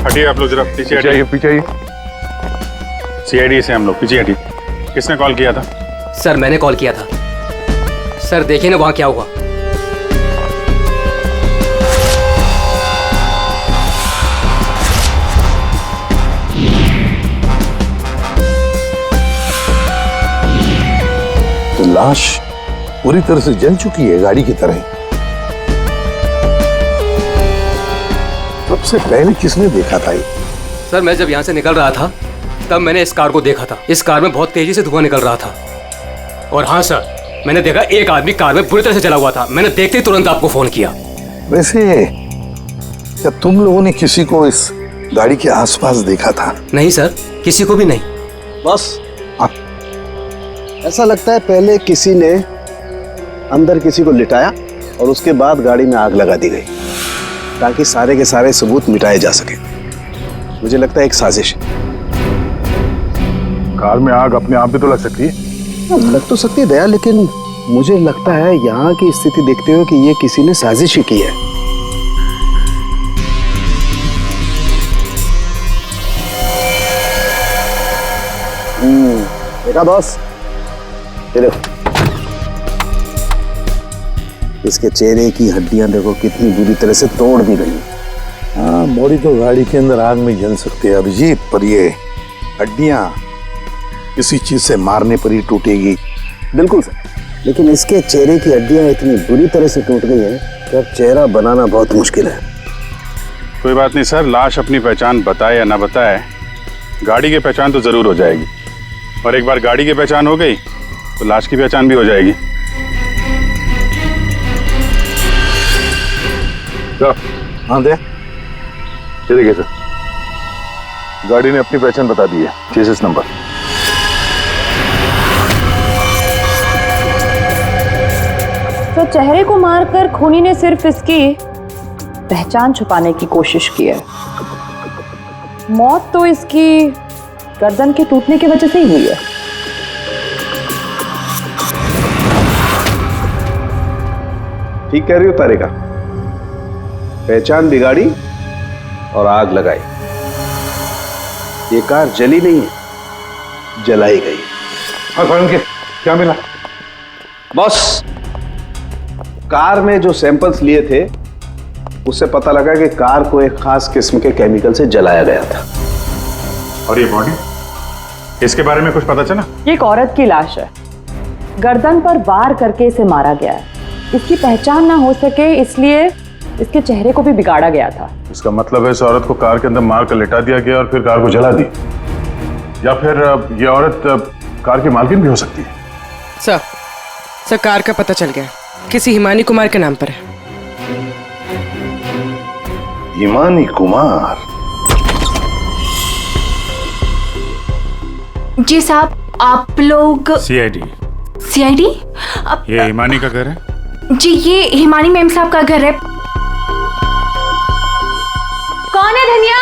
हटिए आप लोग, जरा पीछे हटिए। पीछे आइए। सीआईडी से हम लोग पीछे हटिए। किसने कॉल किया था? सर मैंने कॉल किया था। सर देखिए ना वहां क्या हुआ। तो लाश पूरी तरह से जल चुकी है, गाड़ी की तरह। सबसे पहले किसने देखा था ये? सर मैं जब यहाँ से निकल रहा था तब मैंने इस कार को देखा था। इस कार में बहुत तेजी से धुआं निकल रहा था। और हाँ सर, मैंने देखा एक आदमी कार में बुरी तरह से जला हुआ था। मैंने देखते ही तुरंत आपको फोन किया। वैसे क्या तुम लोगों ने किसी को इस गाड़ी के आसपास देखा था? नहीं सर, किसी को भी नहीं। बस ऐसा लगता है पहले किसी ने अंदर किसी को लिटाया और उसके बाद गाड़ी में आग लगा दी गई, ताकि सारे के सारे सबूत मिटाए जा सके। मुझे लगता है एक साजिश है। कार में आग अपने आप भी तो लग सकती है। लग तो सकती है दया, लेकिन मुझे लगता है यहाँ की स्थिति देखते हुए कि ये किसी ने साजिश ही की है। देखा बॉस, ये देखो, इसके चेहरे की हड्डियां देखो कितनी बुरी तरह से तोड़ दी गई। हाँ, बॉडी तो गाड़ी के अंदर आग में जल सकती है अभिजीत, पर ये हड्डियां किसी चीज से मारने पर ही टूटेगी। बिल्कुल सर, लेकिन इसके चेहरे की हड्डियां इतनी बुरी तरह से टूट गई हैं कि अब चेहरा बनाना बहुत मुश्किल है। कोई बात नहीं सर, लाश अपनी पहचान बताए या ना बताए, गाड़ी की पहचान तो जरूर हो जाएगी। और एक बार गाड़ी की पहचान हो गई तो लाश की पहचान भी हो जाएगी। हाँ दे, देखिए सर, गाड़ी ने अपनी पहचान बता दी है, चेसिस नंबर। तो चेहरे को मारकर खूनी ने सिर्फ इसकी पहचान छुपाने की कोशिश की है। मौत तो इसकी गर्दन के टूटने की वजह से ही हुई है। ठीक कह रही हो तारिका, पहचान बिगाड़ी और आग लगाई। ये कार जली नहीं है, जलाई गई। क्या मिला बॉस? कार में जो सैंपल्स लिए थे उससे पता लगा कि कार को एक खास किस्म के केमिकल से जलाया गया था। और ये बॉडी, इसके बारे में कुछ पता चला? ये एक औरत की लाश है, गर्दन पर वार करके इसे मारा गया है। इसकी पहचान ना हो सके इसलिए इसके चेहरे को भी बिगाड़ा गया था। इसका मतलब है इस औरत को कार के अंदर मार कर लिटा दिया गया और फिर कार को जला दी, या फिर ये औरत कार की मालकिन भी हो सकती है। सर कार का पता चल गया, किसी हिमानी कुमार के नाम पर है। हिमानी कुमार? जी साहब, आप लोग सीआईडी? सीआईडी? ये हिमानी का घर है? जी, ये हिमानी मैम साहब का घर है। कौन है धनिया?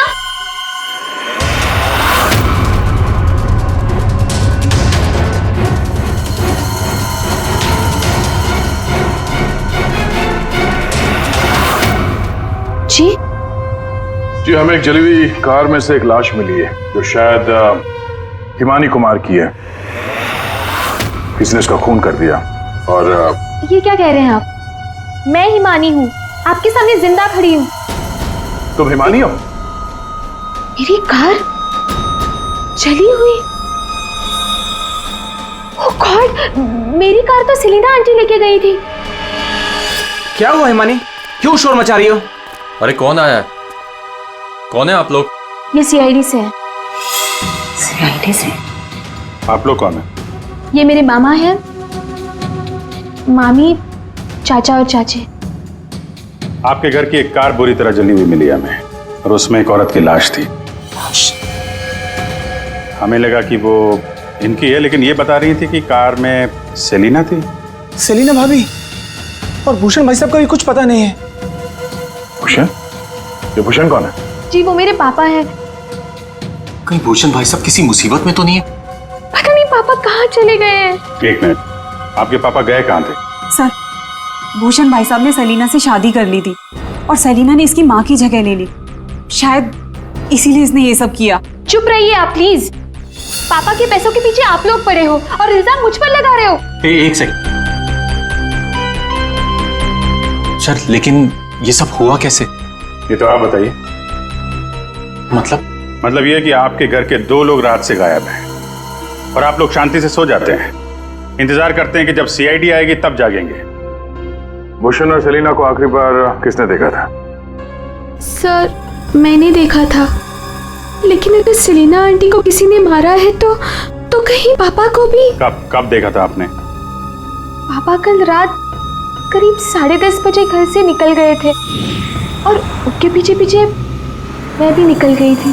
जी जी, हमें एक जली हुई कार में से एक लाश मिली है जो शायद हिमानी कुमार की है। किसी ने उसका खून कर दिया। और ये क्या कह रहे हैं आप? मैं हिमानी हूँ, आपके सामने जिंदा खड़ी हूँ। तुम हिमानी हो? मेरी कार जली हुई? ओह गॉड, मेरी कार तो सेलिना आंटी लेके गई थी। क्या हुआ हिमानी, क्यों शोर मचा रही हो? अरे कौन आया है? कौन है आप लोग? ये सीआईडी से है। सीआईडी से? आप लोग कौन है? ये मेरे मामा हैं, मामी, चाचा और चाची। आपके घर की एक कार बुरी तरह जली हुई मिली हमें और उसमें एक औरत की लाश थी। हमें लगा कि वो इनकी है, लेकिन ये बता रही थी कि कार में सेलिना थी। सेलिना भाभी और भूषण भाई साहब का भी कुछ पता नहीं है। भूषण? ये भूषण कौन है? जी वो मेरे पापा हैं। कहीं भूषण भाई साहब किसी मुसीबत में तो नहीं है? पता नहीं पापा कहाँ चले गए हैं। एक मिनट, आपके पापा गए कहाँ थे? सर, भूषण भाई साहब ने सेलिना से शादी कर ली थी और सेलिना ने इसकी माँ की जगह ले ली। शायद इसीलिए इसने ये सब किया। चुप रहिए आप प्लीज। पापा के पैसों के पीछे आप लोग पड़े हो और इल्जाम मुझ पर लगा रहे हो। एक सेकंड सर, लेकिन ये सब हुआ कैसे? ये तो आप बताइए। मतलब ये कि आपके घर के 2 लोग रात से गायब हैं और आप लोग शांति से सो जाते हैं, इंतजार करते हैं कि जब सीआईडी आएगी तब जागेंगे। भूषण और सेलिना को आखिरी बार किसने देखा था? सर मैंने देखा था, लेकिन अगर सेलिना आंटी को किसी ने मारा है तो कहीं पापा को भी। कब देखा था आपने? पापा कल रात करीब 10:30 बजे घर से निकल गए थे और उनके पीछे पीछे मैं भी निकल गई थी।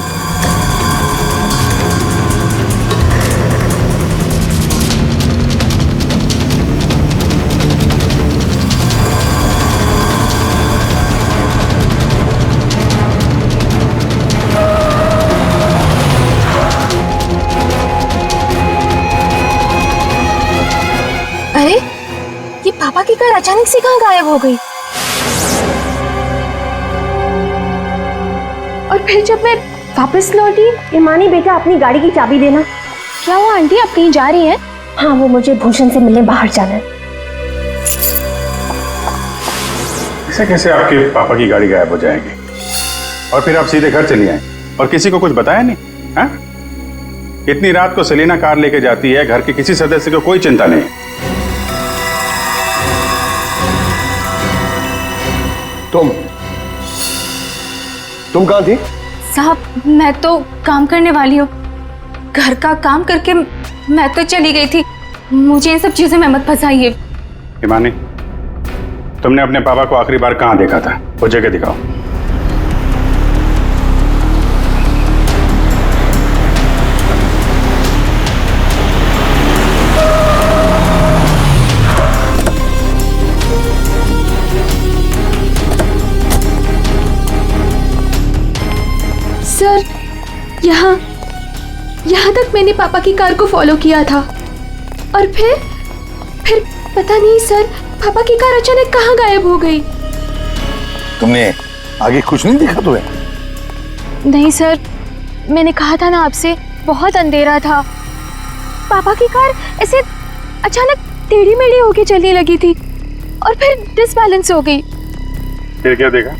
अरे ये पापा की कार अचानक से कहाँ गायब हो गई? और फिर जब मैं वापस लौटी, हिमानी बेटा अपनी गाड़ी की चाबी देना। क्या हुआ आंटी, आप कहीं जा रही हैं? हाँ, वो मुझे भूषण से मिलने बाहर जाना है। ऐसे कैसे आपके पापा की गाड़ी गायब हो जाएगी और फिर आप सीधे घर चली आए और किसी को कुछ बताया नहीं? हाँ? इतनी रात को सेलिना कार लेके जाती है, घर के किसी सदस्य को कोई चिंता नहीं। तुम कहाँ थी? साहब, मैं तो काम करने वाली हूँ। घर का काम करके मैं तो चली गई थी। मुझे इन सब चीजों में मत फंसाइए। हिमानी, तुमने अपने पापा को आखिरी बार कहाँ देखा था? वो जगह दिखाओ। सर यहाँ तक मैंने पापा की कार को फॉलो किया था और फिर पता नहीं सर, पापा की कार अचानक कहाँ गायब हो गई। तुमने आगे कुछ नहीं देखा तुम्हें? नहीं सर, मैंने कहा था ना आपसे, बहुत अंधेरा था। पापा की कार ऐसे अचानक टेढ़ी मेढ़ी होके चलने लगी थी और फिर डिसबैलेंस हो गई। फिर क्या देखा?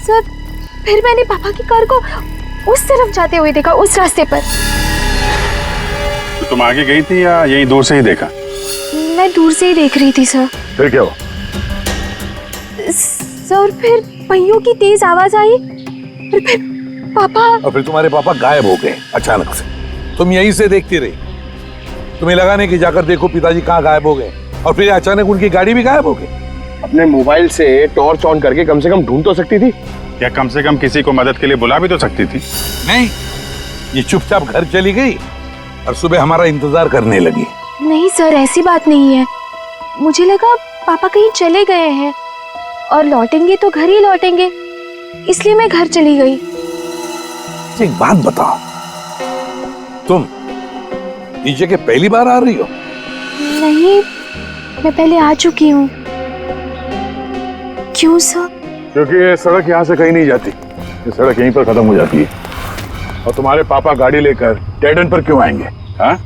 सर फिर मैंने पापा की कार को उस तरफ जाते हुए देखा, उस रास्ते पर। तो तुम आगे गई थी या यहीं दूर से ही देखा? मैं दूर से ही देख रही थी सर। फिर क्या हुआ? सर फिर पहियों की तेज आवाज आई और फिर पापा। और फिर तुम्हारे पापा गायब हो गए अचानक से। तुम यहीं से देखती रही, तुम्हें लगा नहीं कि जाकर देखो पिताजी कहाँ गायब हो गए, और फिर अचानक उनकी गाड़ी भी गायब हो गई। अपने मोबाइल से टॉर्च ऑन करके कम से कम ढूंढ तो सकती थी। क्या कम से कम किसी को मदद के लिए बुला भी तो सकती थी? नहीं, ये चुपचाप घर चली गई और सुबह हमारा इंतजार करने लगी। नहीं सर, ऐसी बात नहीं है। मुझे लगा पापा कहीं चले गए हैं और लौटेंगे तो घर ही लौटेंगे, इसलिए मैं घर चली गई। एक बात बताओ, तुम इस जगह पहली बार आ रही हो? नहीं, मैं पहले आ चुकी हूँ। क्यों सर? क्योंकि ये सड़क यहाँ से कहीं नहीं जाती, ये सड़क यहीं पर खत्म हो जाती है। और तुम्हारे पापा गाड़ी लेकर डेड एंड पर क्यों आएंगे? हाँ,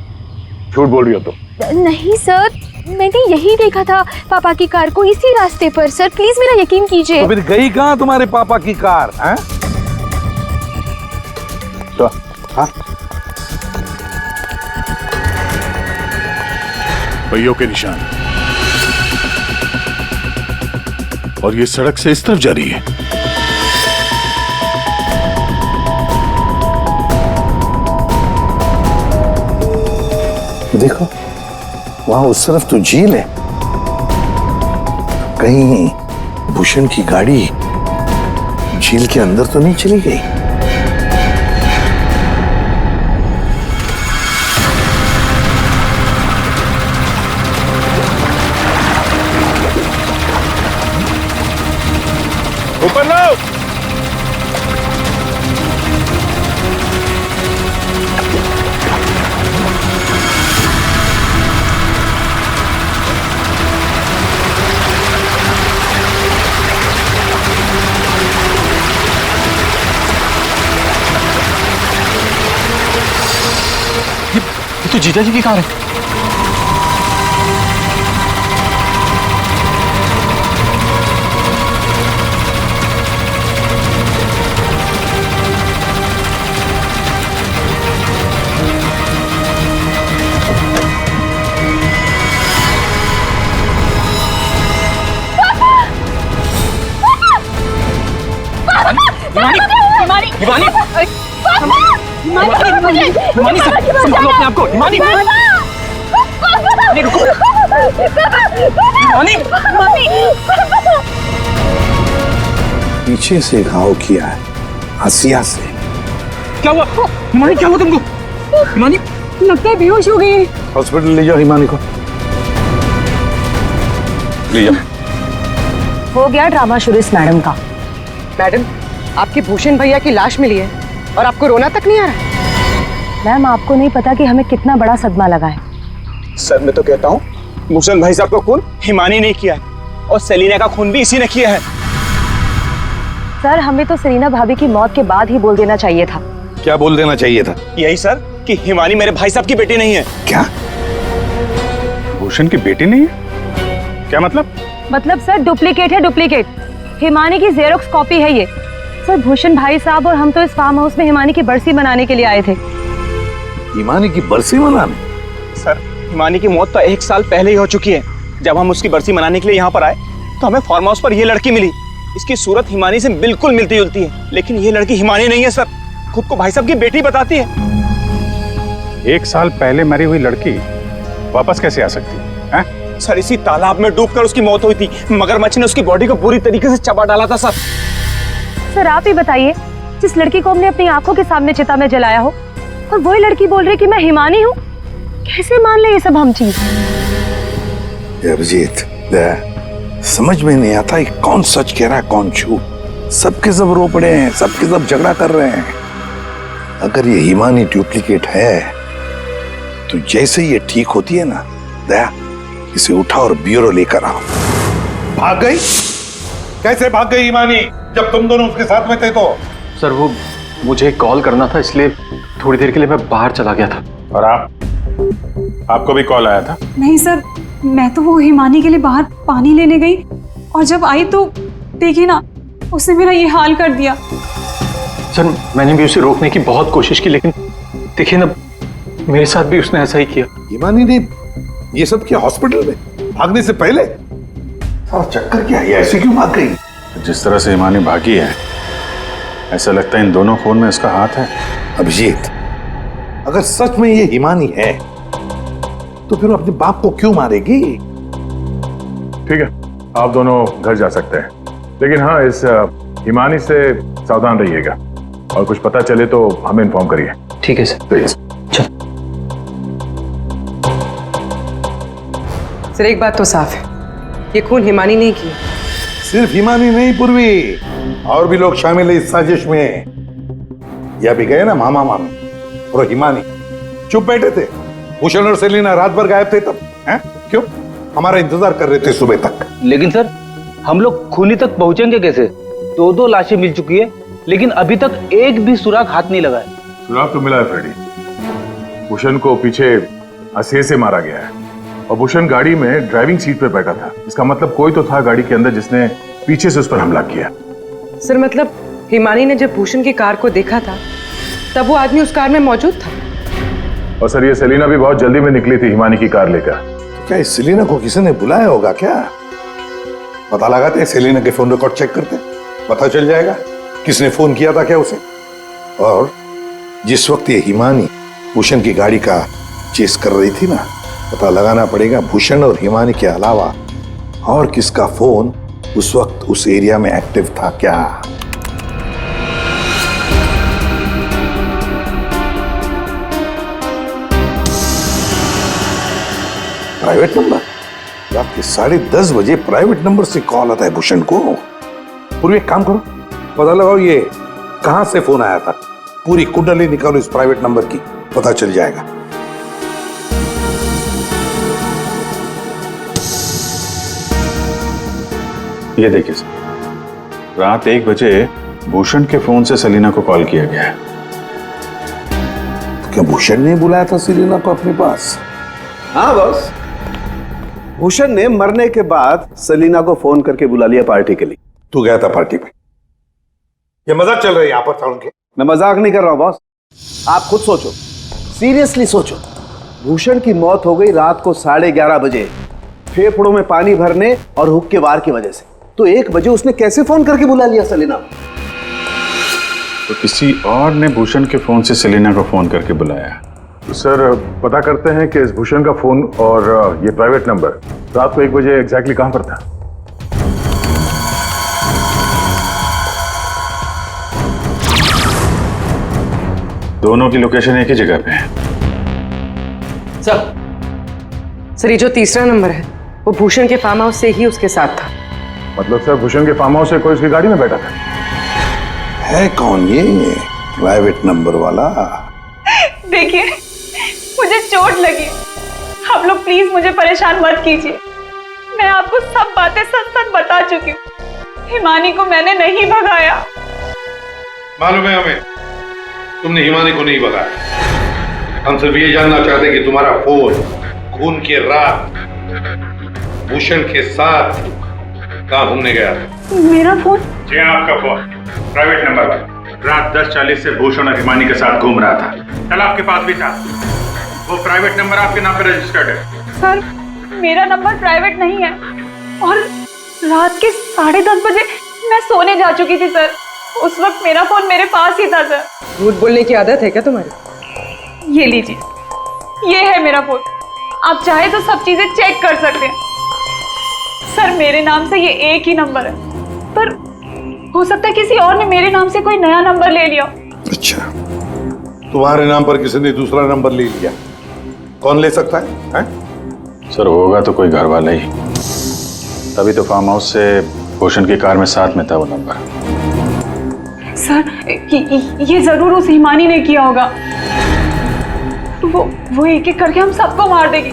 झूठ बोल रही हो तुम। नहीं सर, मैंने यही देखा था पापा की कार को इसी रास्ते पर। सर प्लीज मेरा यकीन कीजिए। तो फिर गई कहाँ तुम्हारे पापा की कार? हैं? तो हाँ, पहियों के निशान, और ये सड़क से इस तरफ जा रही है। देखो वहां उस तरफ तो झील है, कहीं भूषण की गाड़ी झील के अंदर तो नहीं चली गई? ऊपर लो। ये तो जीजा जी की कार है। हिमानी संभालो अपने आप को। हिमानी रुको। हिमानी पीछे से घाव किया है, हसिया से। क्या हुआ हिमानी? क्या हुआ तुमको? हिमानी लगता है बेहोश हो गई। हॉस्पिटल ले जाओ हिमानी को, ले जाओ। हो गया ड्रामा शुरू इस मैडम का। मैडम, आपकी भूषण भैया की लाश मिली है और आपको रोना तक नहीं आ रहा? मैम आपको नहीं पता कि हमें कितना बड़ा सदमा लगा है। सर मैं तो कहता हूँ भूषण भाई साहब का खून हिमानी ने किया है और सेलिना का खून भी इसी ने किया है। सर हमें तो सेलिना भाभी की मौत के बाद ही बोल देना चाहिए था। क्या बोल देना चाहिए था? यही सर कि हिमानी मेरे भाई साहब की बेटी नहीं है। क्या? भूषण की बेटी नहीं है? क्या मतलब? मतलब सर डुप्लीकेट है, डुप्लीकेट। हिमानी की जेरोक्स कॉपी है ये। सर भूषण भाई साहब और हम तो इस फार्म हाउस में हिमानी की बरसी मनाने के लिए आए थे। हिमानी की बरसी मनाने? सर हिमानी की मौत तो 1 साल पहले ही हो चुकी है। जब हम उसकी बरसी मनाने के लिए यहाँ पर आए तो हमें फार्म हाउस पर यह लड़की मिली। इसकी सूरत हिमानी से बिल्कुल मिलती जुलती है, लेकिन ये लड़की हिमानी नहीं है सर, खुद को भाई साहब की बेटी बताती है। 1 साल पहले मरी हुई लड़की वापस कैसे आ सकती है? सर इसी तालाब में डूबकर उसकी मौत हुई थी। मगरमच्छ ने उसकी बॉडी को पूरी तरीके से चबा डाला था सर। सर आप ही बताइए, जिस लड़की को हमने अपनी आंखों के सामने चिता में जलाया हो और वही लड़की बोल रही कि मैं हिमानी हूँ, कैसे मान ले ये सब हम चीज? अभिजीत समझ में नहीं आता कौन सच कह रहा है कौन झूठ। सबके सब रो पड़े हैं, सबके सब झगड़ा कर रहे हैं। अगर ये हिमानी डुप्लीकेट है तो जैसे ये ठीक होती है ना दया, इसे उठा और ब्यूरो लेकर आओ। भाग गई? कैसे भाग गई हिमानी जब तुम दोनों उसके साथ में थे? तो सर वो मुझे कॉल करना था, इसलिए थोड़ी देर के लिए मैं बाहर चला गया था। और आपको भी कॉल आया था? नहीं सर, मैं तो वो हिमानी के लिए बाहर पानी लेने गई और जब आई तो देखिए ना, उसने मेरा ये हाल कर दिया। सर मैंने भी उसे रोकने की बहुत कोशिश की, लेकिन देखिए ना मेरे साथ भी उसने ऐसा ही किया। हिमानी ने ये सब किया हॉस्पिटल में भागने से पहले? और चक्कर क्या है, ऐसे क्यों भाग गई? जिस तरह से हिमानी भागी है ऐसा लगता है इन दोनों खून में इसका हाथ है। अभिजीत, अगर सच में ये हिमानी है तो फिर अपने बाप को क्यों मारेगी? ठीक है, आप दोनों घर जा सकते हैं, लेकिन हाँ इस हिमानी से सावधान रहिएगा और कुछ पता चले तो हमें इन्फॉर्म करिए। ठीक है सर। प्लीज। सर एक बात तो साफ है, ये खून हिमानी नहीं की। सिर्फ हिमानी नहीं पूर्वी, और भी लोग शामिल है इस साजिश में। यह भी गए ना मामा मामी और हिमानी चुप बैठे थे। भूषण और सेलिना रात भर गायब थे तब, हैं? क्यों? हमारा इंतजार कर रहे थे सुबह तक। लेकिन सर हम लोग खूनी तक पहुंचेंगे कैसे? 2 लाशें मिल चुकी है, लेकिन अभी तक एक भी सुराग हाथ नहीं लगा है। सुराग तो मिला है फ्रेडी। भूषण को पीछे असे से मारा गया है और भूषण गाड़ी में ड्राइविंग सीट पे बैठा था। इसका मतलब कोई तो था गाड़ी के अंदर जिसने पीछे से उस पर हमला किया। सर मतलब हिमानी ने जब भूषण की कार को देखा था तब वो आदमी उस कार में मौजूद था। और सर ये सेलिना भी बहुत जल्दी में निकली थी हिमानी की कार लेकर। तो क्या इस सेलिना को किसी ने बुलाया होगा क्या? पता लगाते हैं, सेलिना के फोन रिकॉर्ड चेक करते हैं, पता चल जाएगा किसने फोन किया था क्या उसे। और जिस वक्त ये हिमानी भूषण की गाड़ी का चेस कर रही थी ना, पता लगाना पड़ेगा भूषण और हिमानी के अलावा और किसका फोन उस वक्त उस एरिया में एक्टिव था क्या। प्राइवेट नंबर, रात के 10:30 बजे प्राइवेट नंबर से कॉल आता है भूषण को। पूरी एक काम करो, पता लगाओ ये कहां से फोन आया था। पूरी कुंडली निकालो इस प्राइवेट नंबर की, पता चल जाएगा। ये देखिए सर, रात 1 बजे भूषण के फोन से सेलिना को कॉल किया गया है। तो क्या भूषण ने बुलाया था सेलिना को अपने पास? हाँ बॉस, भूषण ने मरने के बाद सेलिना को फोन करके बुला लिया पार्टी के लिए। तू गया था पार्टी में? ये मजाक चल रहा है यहाँ पर था उनके? मैं मजाक नहीं कर रहा हूं बॉस, आप खुद सोचो, सीरियसली सोचो। भूषण की मौत हो गई रात को 11:30 बजे, फेफड़ों में पानी भरने और हुक्के वार की वजह से। तो 1 बजे उसने कैसे फोन करके बुला लिया सेलिना को? तो किसी और ने भूषण के फोन से सेलिना को फोन करके बुलाया। तो सर पता करते हैं कि इस भूषण का फोन और ये प्राइवेट नंबर रात को 1 बजे एग्जैक्टली कहां पर था। दोनों की लोकेशन एक ही जगह पे है। सर ये जो तीसरा नंबर है वो भूषण के फार्म हाउस से ही उसके साथ था। मतलब सर भूषण के फार्म हाउस से कोई उसकी गाड़ी में बैठा था। है कौन ये प्राइवेट नंबर वाला? देखिए मुझे चोट लगी, आप लोग प्लीज मुझे परेशान मत कीजिए। मैं आपको सब बातें सच सच बता चुकी हूँ। हिमानी को मैंने नहीं भगाया। मालूम है हमें, तुमने हिमानी को नहीं भगाया। हम सिर्फ ये जानना चाहते हैं कि तुम्हारा फोन खून के रात भूषण के साथ कहाँ घूमने गया था। मेरा फोन? जी आपका फोन प्राइवेट नंबर रात 10:40 से भूषण और हिमानी के साथ घूम रहा था। कल आपके पास भी था। वो प्राइवेट नंबर आपके नाम पर रजिस्टर्ड है। सर मेरा नंबर प्राइवेट नहीं है और रात के 10:30 बजे मैं सोने जा चुकी थी सर। उस वक्त मेरा फोन मेरे पास ही था सर। झूठ बोलने की आदत है क्या तुम्हारी? ये लीजिए, ये है मेरा फोन। आप चाहे तो सब चीजें चेक कर सकते हैं सर। मेरे नाम से ये एक ही नंबर है, पर हो सकता है किसी और ने मेरे नाम से कोई नया नंबर ले लिया। अच्छा, तुम्हारे नाम पर किसी ने दूसरा नंबर ले लिया? कौन ले सकता है? सर होगा तो कोई घर वाला ही, तभी तो फार्म हाउस से भूषण की कार में साथ में था वो नंबर। सर ये जरूर उस हिमानी ने किया होगा। वो एक एक करके हम सबको मार देगी।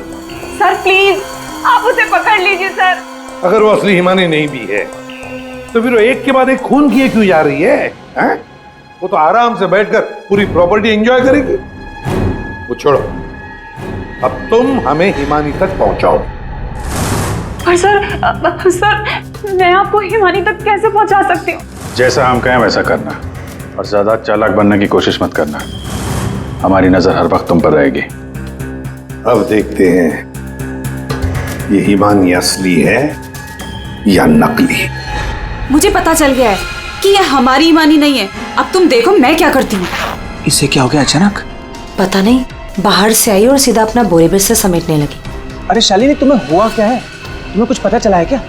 सर प्लीज आप उसे पकड़ लीजिए सर। अगर वो असली हिमानी नहीं भी है तो फिर वो एक के बाद एक खून किए क्यों जा रही है? वो तो आराम से बैठकर पूरी प्रॉपर्टी एंजॉय करेगी। वो छोड़ो, अब तुम हमें हिमानी तक पहुंचाओ। पर सर मैं आपको हिमानी तक कैसे पहुंचा सकती हूँ? जैसा हम कहें वैसा करना और ज्यादा चालाक बनने की कोशिश मत करना। हमारी नजर हर वक्त तुम पर रहेगी। अब देखते हैं ये हिमानी असली है या नकली। मुझे पता चल गया है कि ये हमारी हिमानी नहीं है। अब तुम देखो मैं क्या करती हूँ। इससे क्या हो गया अचानक? पता नहीं, बाहर से आई और सीधा अपना बोरे बिस्तर समेटने लगी। अरे शालिनी तुम्हें हुआ क्या है? तुम्हें कुछ पता चला है क्या?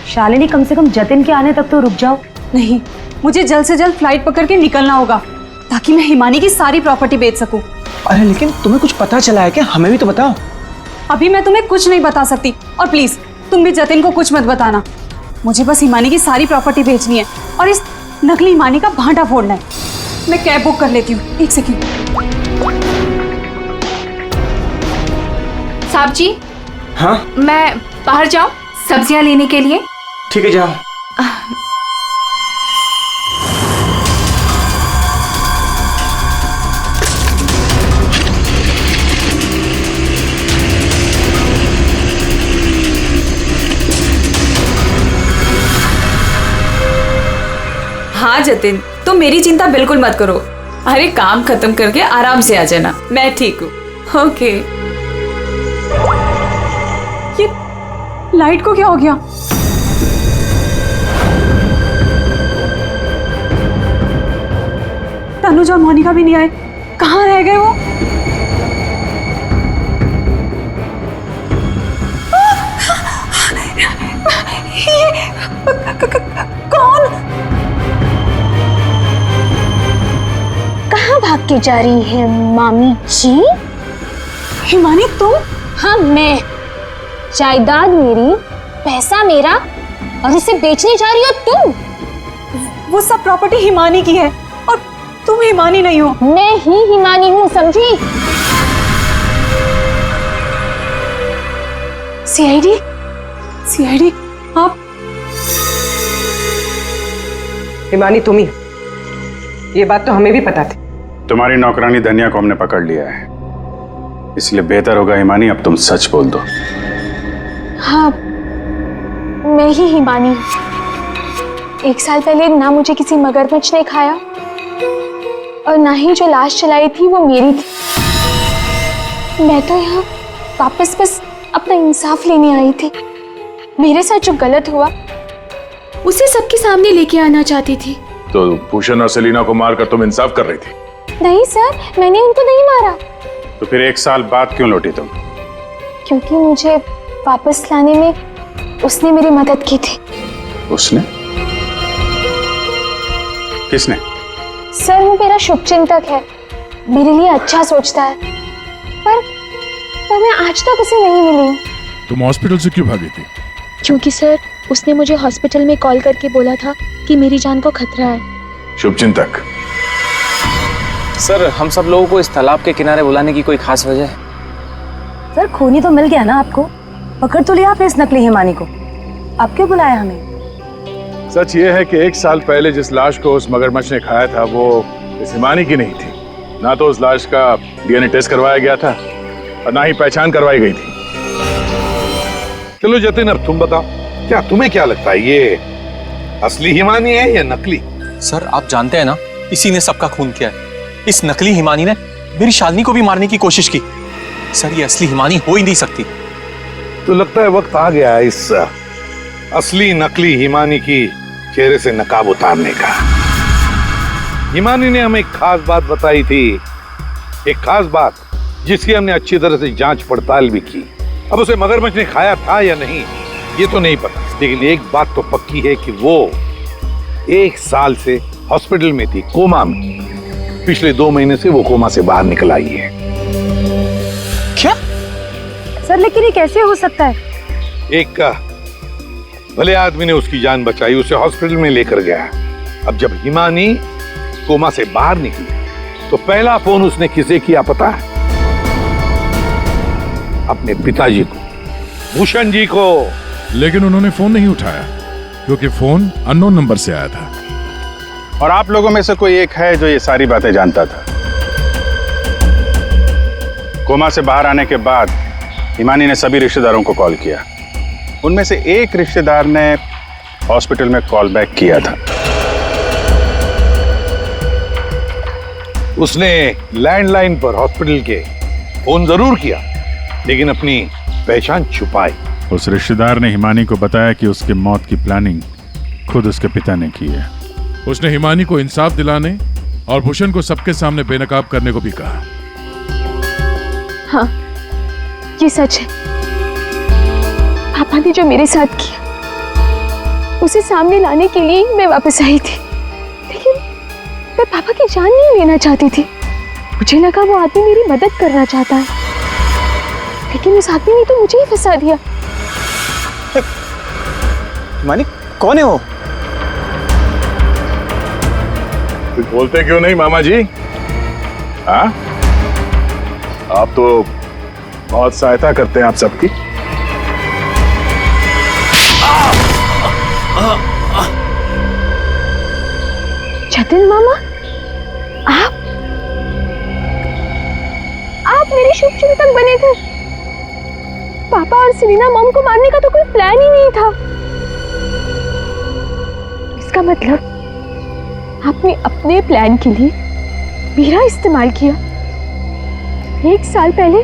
शालिनी कम से कम जतिन के आने तक तो रुक जाओ। नहीं, मुझे जल्द से जल्द फ्लाइट पकड़ के निकलना होगा ताकि मैं हिमानी की सारी प्रॉपर्टी बेच सकूं। अरे लेकिन तुम्हें कुछ पता चला है क्या? हमें भी तो बताओ। अभी मैं तुम्हें कुछ नहीं बता सकती और प्लीज तुम भी जतिन को कुछ मत बताना। मुझे बस हिमानी की सारी प्रॉपर्टी बेचनी है और इस नकली हिमानी का भांटा फोड़ना है। मैं कैब बुक कर लेती हूँ, 1 सेकंड। साहब जी, हाँ मैं बाहर जाऊं सब्जियां लेने के लिए? ठीक है जाओ। हाँ जतिन, तुम मेरी चिंता बिल्कुल मत करो। अरे काम खत्म करके आराम से आ जाना, मैं ठीक हूँ। ओके। ये लाइट को क्या हो गया? तनुजा और मोनिका भी नहीं आए, कहाँ रह गए वो? कौन? कहाँ भाग के जा रही है मामी जी? हिमानी तुम? हाँ मैं। जायदाद मेरी, पैसा मेरा, और इसे बेचने जा रही हो तुम? वो सब प्रॉपर्टी हिमानी की है और तुम हिमानी नहीं हो। मैं ही हिमानी हूँ, समझी? सीआईडी? सीआईडी आप? हिमानी तुम ही, ये बात तो हमें भी पता थी। तुम्हारी नौकरानी धनिया को हमने पकड़ लिया है, इसलिए बेहतर होगा हिमानी अब तुम सच बोल दो। हाँ मैं ही हिमानी हूँ। 1 साल पहले ना मुझे किसी मगरमच्छ ने खाया और ना ही जो लाश चलाई थी वो मेरी थी। मैं तो यहाँ वापस बस अपना इंसाफ लेने आई थी। मेरे साथ जो गलत हुआ उसे सबके सामने लेके आना चाहती थी। तो भूषण और सेलिना को मारकर तुम इंसाफ कर रही थी? नहीं सर, मैंने उनको नहीं मारा। तो फिर 1 साल बाद क्यों लौटी तुम? क्योंकि मुझे वापस लाने में उसने मेरी मदद की थी। उसने? किसने? सर वो मेरा शुभचिंतक है, मेरे लिए अच्छा सोचता है, पर मैं आज तक उसे नहीं मिली। तुम हॉस्पिटल से क्यों भागी थी? क्योंकि सर उसने मुझे हॉस्पिटल में कॉल करके बोला था कि मेरी जान को खतरा है। शुभचिंतक? सर हम सब लोगों को इस तालाब के किनारे बुलाने की कोई खास वजह है? सर खूनी तो मिल गया ना आपको, पकड़ तो लिया आपने इस नकली हिमानी को, आप क्यों बुलाया हमें? सच ये है कि 1 साल पहले जिस लाश को उस मगरमच्छ ने खाया था वो इस हिमानी की नहीं थी। ना तो उस लाश का डीएनए टेस्ट करवाया गया था और ना ही पहचान करवाई गई थी। चलो जतिन अब तुम बताओ, क्या तुम्हें क्या लगता है, ये असली हिमानी है या नकली? सर आप जानते हैं ना, इसी ने सबका खून किया है। इस नकली हिमानी ने मेरी शालिनी को भी मारने की कोशिश की। सर ये असली हिमानी हो ही नहीं सकती। तो लगता है वक्त आ गया इस असली नकली हिमानी की चेहरे से नकाब उतारने का। हिमानी ने हमें एक खास बात बताई थी, एक खास बात जिसकी हमने अच्छी तरह से जांच पड़ताल भी की। अब उसे मगरमच्छ ने खाया था या नहीं ये तो नहीं पता, लेकिन एक बात तो पक्की है कि वो 1 साल से हॉस्पिटल में थी, कोमा में। पिछले 2 महीने से वो कोमा से बाहर निकल आई है। क्या? सर लेकिन ये कैसे हो सकता है? एक भले आदमी ने उसकी जान बचाई, उसे हॉस्पिटल में लेकर गया। अब जब हिमानी कोमा से बाहर निकली तो पहला फोन उसने किसे किया पता है? अपने पिताजी को, भूषण जी को। लेकिन उन्होंने फोन नहीं उठाया क्योंकि फोन अननोन नंबर से आया था। और आप लोगों में से कोई एक है जो ये सारी बातें जानता था। कोमा से बाहर आने के बाद हिमानी ने सभी रिश्तेदारों को कॉल किया। उनमें से एक रिश्तेदार ने हॉस्पिटल में कॉल बैक किया था। उसने लैंडलाइन पर हॉस्पिटल के फोन जरूर किया, लेकिन अपनी पहचान छुपाई। उस रिश्तेदार ने हिमानी को बताया कि उसके मौत की प्लानिंग खुद उसके पिता ने की है। उसने हिमानी को इंसाफ दिलाने और भूषण को सबके सामने बेनकाब करने को भी कहा। हाँ ये सच है। पापा ने जो मेरे साथ किया उसे सामने लाने के लिए ही मैं वापस आई थी, लेकिन मैं पापा की जान नहीं लेना चाहती थी। मुझे लगा वो आदमी मेरी मदद करना चाहता है, लेकिन उस आदमी ने तो मुझे ही फंसा दिया। हिमानी कौन है वो? कुछ बोलते क्यों नहीं मामा जी? हाँ आप तो बहुत सहायता करते हैं आप सबकी। जतिन मामा, आप मेरे शुभचिंतक बने थे। पापा और सेलिना मॉम को मारने का तो कोई प्लान ही नहीं था। इसका मतलब आपने अपने प्लान के लिए मेरा इस्तेमाल किया। 1 साल पहले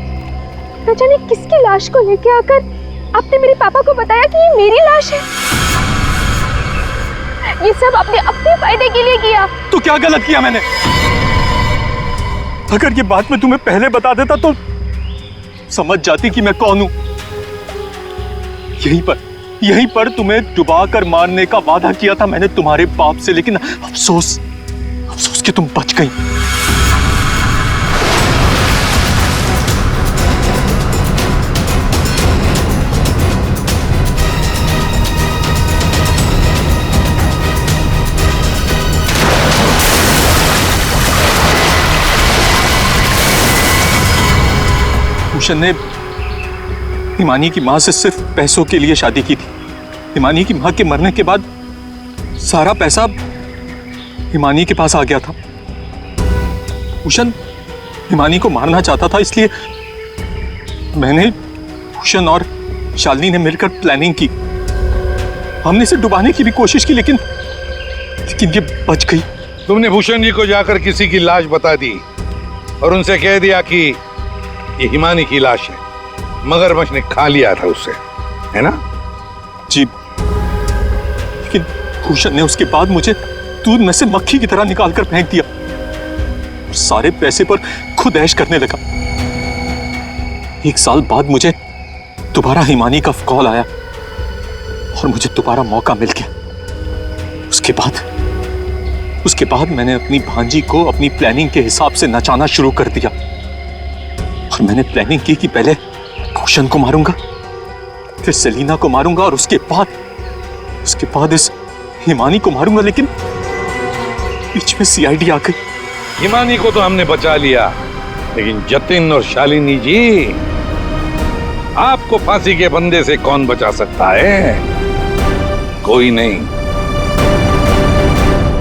न जाने किसकी लाश को लेके आकर आपने मेरे पापा को बताया कि ये मेरी लाश है। ये सब आपने अपने फायदे के लिए किया। तो क्या गलत किया मैंने? अगर ये बात मैं तुम्हें पहले बता देता तो समझ जाती कि मैं कौन हूं। यहीं पर तुम्हें डुबा कर मारने का वादा किया था मैंने तुम्हारे बाप से, लेकिन अफसोस कि तुम बच गई। भूषण ने हिमानी की मां से सिर्फ पैसों के लिए शादी की थी। हिमानी की मां के मरने के बाद सारा पैसा हिमानी के पास आ गया था। भूषण हिमानी को मारना चाहता था, इसलिए मैंने, भूषण और शालिनी ने मिलकर प्लानिंग की। हमने इसे डुबाने की भी कोशिश की, लेकिन ये बच गई। तुमने भूषण जी को जाकर किसी की लाश बता दी और उनसे कह दिया कि ये हिमानी की लाश है, मगरमच्छ ने खा लिया था उसे, है ना? जी, लेकिन भूषण ने उसके बाद मुझे दूध में से मक्खी की तरह निकालकर फेंक दिया। सारे पैसे पर खुद ऐश करने लगा। 1 साल बाद मुझे दोबारा हिमानी का कॉल आया और मुझे दोबारा मौका मिल गया। उसके बाद मैंने अपनी भांजी को अपनी प्लानिंग के हिसाब से नचाना शुरू कर दिया। और मैंने प्लानिंग की कि पहले भूषण को मारूंगा, फिर सेलिना को मारूंगा और उसके बाद इस हिमानी को मारूंगा, लेकिन बीच में सीआईडी आ गई। हिमानी को तो हमने बचा लिया, लेकिन जतिन और शालिनी जी, आपको फांसी के फंदे से कौन बचा सकता है? कोई नहीं।